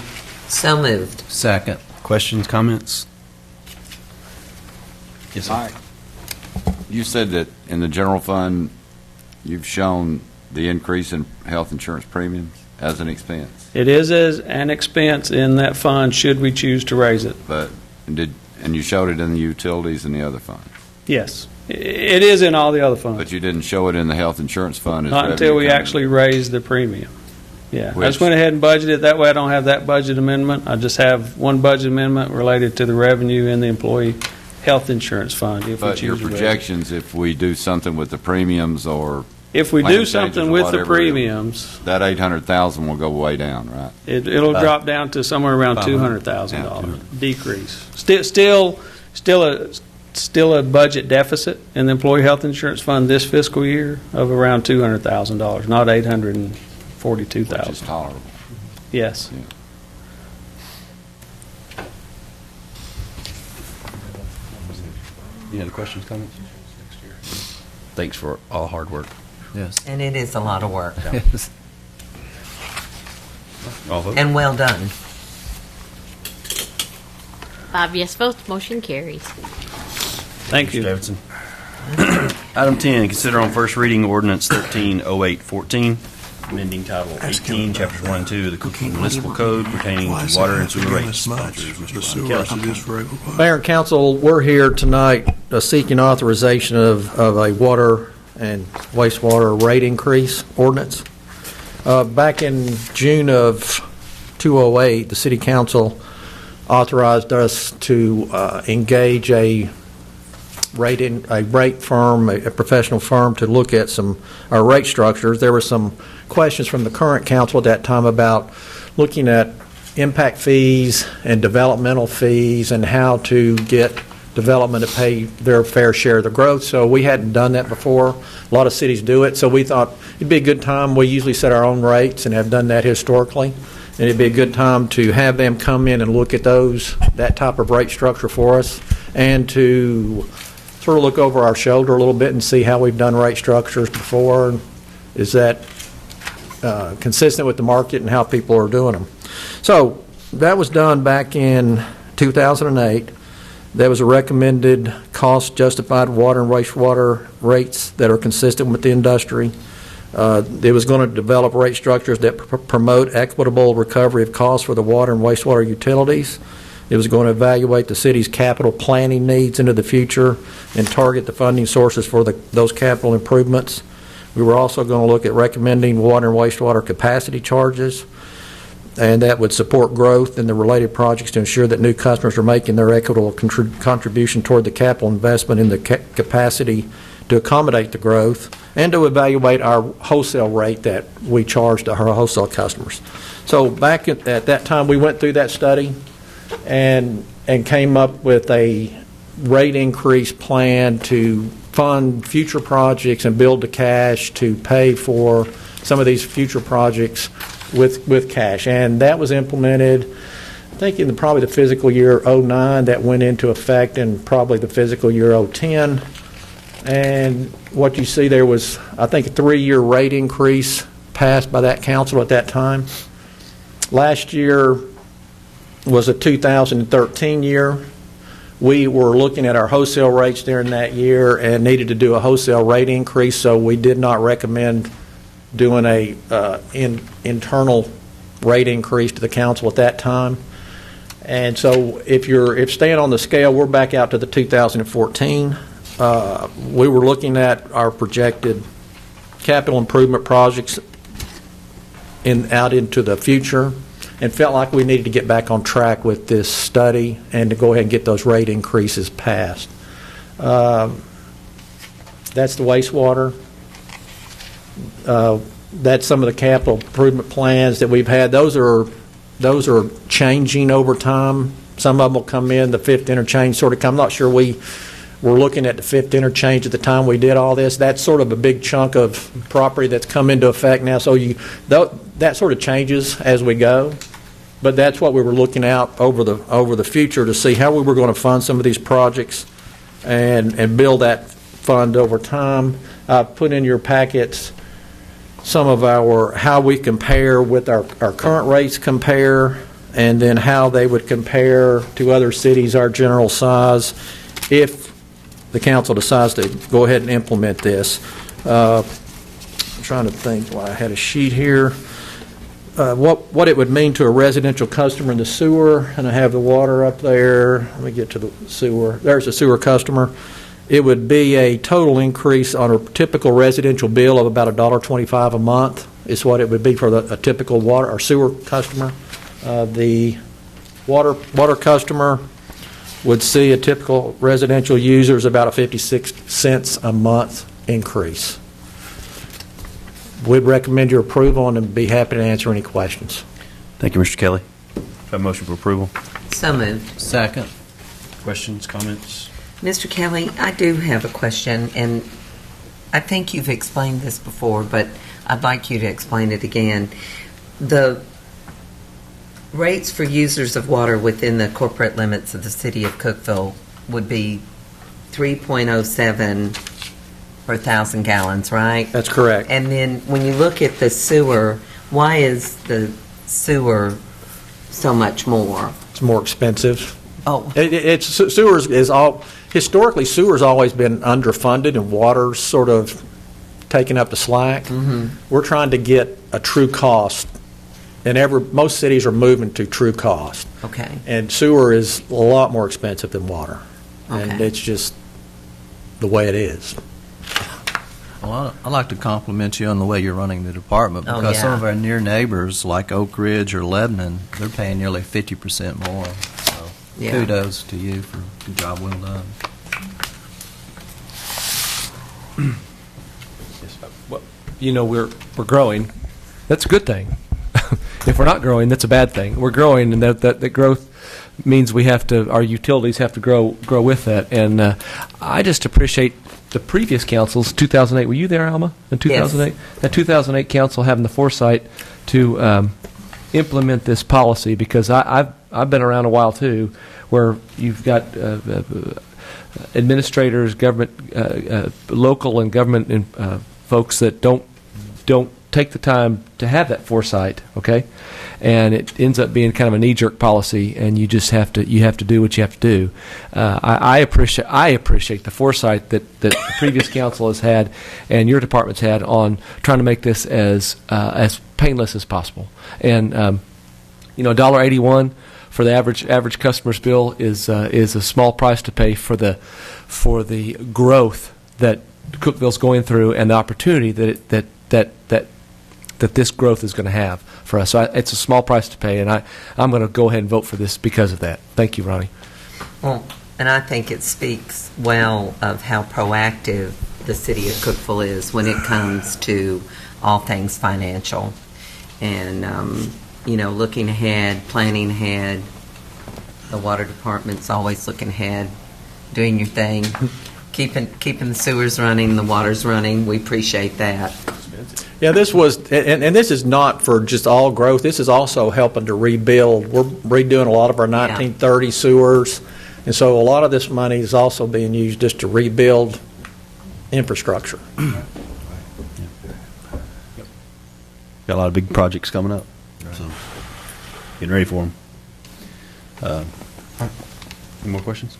So moved. Second. Questions, comments? Yes, Mike, you said that in the general fund, you've shown the increase in health insurance premiums as an expense, It is as an expense in that fund should we choose to raise it. and you showed it in the utilities and the other funds, Yes. It is in all the other funds. but you didn't show it in the health insurance fund as Not revenue until we coming in. actually raise the premium. Yeah, I just Which- went ahead and budgeted, that way I don't have that budget amendment. I just have one budget amendment related to the revenue in the employee health insurance fund, if we But your choose to raise it. projections, if we do something with the premiums or If we plan do changes something or with the whatever, premiums, that 800,000 will go way down, right? it'll drop down to somewhere around $200,000 decrease. Still a budget deficit in the employee health insurance fund this fiscal year of around $200,000, not Which is $842,000. tolerable. Yes. Any other questions, comments? Thanks for all the hard work. Yes. And it is a lot of work, All vote. and well done. 5 yes votes, motion carries. Thank Mr. you. Davidson. Item 10, consider on first reading ordinance 130814, amending Title 18, Chapters 1 and 2 of the Cookeville Municipal Code pertaining to water and sewer rates. Sponsors, Mr. Ronnie Kelly. Mayor and council, we're here tonight seeking authorization of a water and wastewater rate increase ordinance. Back in June of 2008, the city council authorized us to engage a rate firm, a professional firm, to look at our rate structures. There were some questions from the current council at that time about looking at impact fees and developmental fees and how to get development to pay their fair share of the growth. So we hadn't done that before. A lot of cities do it. So we thought it'd be a good time. We usually set our own rates and have done that historically. And it'd be a good time to have them come in and look at that type of rate structure for us, and to sort of look over our shoulder a little bit and see how we've done rate structures before. Is that consistent with the market and how people are doing them? So that was done back in 2008. There was a recommended cost-justified water and wastewater rates that are consistent with the industry. It was going to develop rate structures that promote equitable recovery of costs for the water and wastewater utilities. It was going to evaluate the city's capital planning needs into the future and target the funding sources for those capital improvements. We were also going to look at recommending water and wastewater capacity charges, and that would support growth in the related projects to ensure that new customers are making their equitable contribution toward the capital investment in the capacity to accommodate the growth, and to evaluate our wholesale rate that we charge to our wholesale customers. So back at that time, we went through that study and came up with a rate increase plan to fund future projects and build the cash to pay for some of these future projects with cash. And that was implemented, I think, in probably the fiscal year 09, that went into effect in probably the fiscal year 010. And what you see there was, I think, a 3-year rate increase passed by that council at that time. Last year was a 2013 year. We were looking at our wholesale rates during that year and needed to do a wholesale rate increase, so we did not recommend doing a internal rate increase to the council at that time. And so if staying on the scale, we're back out to the 2014. We were looking at our projected capital improvement projects out into the future, and felt like we needed to get back on track with this study and to go ahead and get those rate increases passed. That's the wastewater. That's some of the capital improvement plans that we've had. Those are changing over time. Some of them will come in, the fifth interchange sort of come. I'm not sure we were looking at the fifth interchange at the time we did all this. That's sort of a big chunk of property that's come into effect now. So that sort of changes as we go. But that's what we were looking at over the future, to see how we were going to fund some of these projects and build that fund over time. I put in your packets some of how we compare with our current rates compare, and then how they would compare to other cities our general size if the council decides to go ahead and implement this. I'm trying to think, well, I had a sheet here. What it would mean to a residential customer in the sewer, and I have the water up there. Let me get to the sewer. There's a sewer customer. It would be a total increase on a typical residential bill of about $1.25 a month is what it would be for a typical water or sewer customer. The water customer would see a typical residential user is about a 56 cents a month increase. We'd recommend your approval and be happy to answer any questions. Thank you, Mr. Kelly. Have a motion for approval. So moved. Second. Questions, comments? Mr. Kelly, I do have a question, and I think you've explained this before, but I'd like you to explain it again. The rates for users of water within the corporate limits of the city of Cookeville would be 3.07 per 1,000 gallons, right? That's correct. And then when you look at the sewer, why is the sewer so much more? It's more expensive. Oh, Sewers is all, historically, sewer's always been underfunded and water's sort of taking up the slack. mm-hmm. We're trying to get a true cost, and most cities are moving to true cost. Okay. And sewer is a lot more expensive than water. And Okay. it's just the way it is. Well, I'd like to compliment you on the way you're running the department, Oh, because some yeah. of our near neighbors, like Oak Ridge or Lebanon, they're paying nearly 50% more. So Yeah. kudos to you for a good job well done. Well, we're growing. That's a good thing. If we're not growing, that's a bad thing. We're growing, and that growth means our utilities have to grow with that. And I just appreciate the previous councils, 2008. Were you there, Alma, in 2008? Yes. That 2008 council having the foresight to implement this policy, because I've been around a while too, where you've got administrators, government, local and government folks that don't take the time to have that foresight, okay? And it ends up being kind of a knee-jerk policy, and you just have to do what you have to do. I appreciate the foresight that the previous council has had and your department's had on trying to make this as painless as possible. And $1.81 for the average customer's bill is a small price to pay for the growth that Cookeville's going through and the opportunity that this growth is going to have for us. So it's a small price to pay, and I'm going to go ahead and vote for this because of that. Thank you, Ronnie. Well, and I think it speaks well of how proactive the city of Cookeville is when it comes to all things financial. And, looking ahead, planning ahead. The water department's always looking ahead, doing your thing, keeping the sewers running, the water's running. We appreciate that. Yeah, this was, and this is not for just all growth. This is also helping to rebuild. We're redoing a lot of our 1930 sewers, and so a lot of this money is also being used just to rebuild infrastructure. Got a lot of big projects coming up. So, getting ready for them. Any more questions?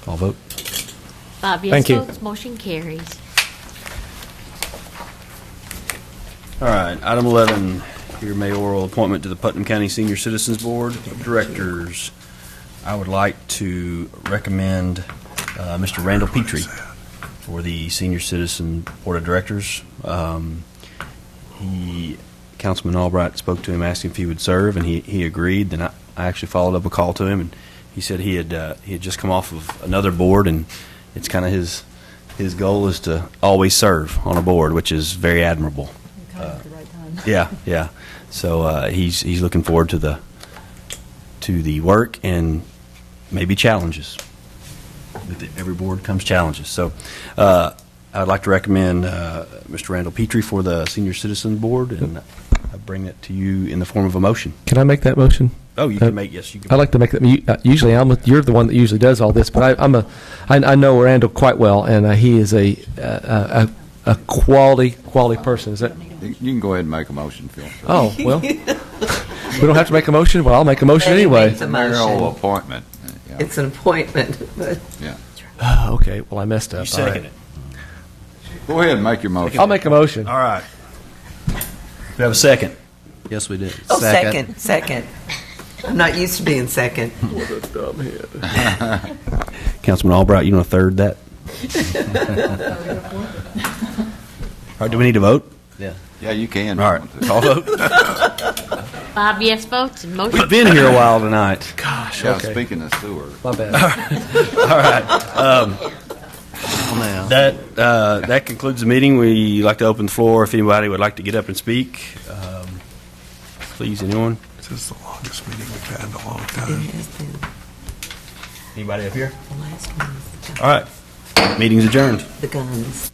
I'll vote. 5 yes Thank you. votes, motion carries. All right, item 11, your mayoral appointment to the Putnam County Senior Citizens Board of Directors. I would like to recommend Mr. Randall Petrie for the Senior Citizen Board of Directors. Councilman Albright spoke to him, asked him if he would serve, and he agreed. Then I actually followed up a call to him, and he said he had just come off of another board, and it's kind of his goal is to always serve on a board, which is very admirable. At the right time. Yeah. So he's looking forward to the work and maybe challenges. With every board comes challenges. So I would like to recommend Mr. Randall Petrie for the Senior Citizen Board, and I bring that to you in the form of a motion. Can I make that motion? Oh, you can make, yes, you can. I'd like to make that. Usually, you're the one that usually does all this, but I know Randall quite well, and he is a quality person. Is that? You can go ahead and make a motion, Phil. Oh, well, we don't have to make a motion. Well, I'll make a motion anyway. It's a Mayoral motion. appointment. Yeah. It's an appointment, but Yeah. Okay, well, I messed up. You second it. Go ahead and make your motion. I'll make a motion. All right. We have a second. Yes, we did. Oh, second. I'm not used to being second. What a dumb head. Councilman Albright, you want to third that? All right, do we need to vote? Yeah. Yeah, you can. All right, call vote. 5 yes votes and motion. We've been here a while tonight. Gosh, Yeah, okay. speaking of sewer. My bad. All right. Now. That concludes the meeting. We like to open the floor if anybody would like to get up and speak. Please, anyone? This is the longest meeting we've had in a long time. It has been. Anybody up here? The last one was All right. Meeting's adjourned. the guns.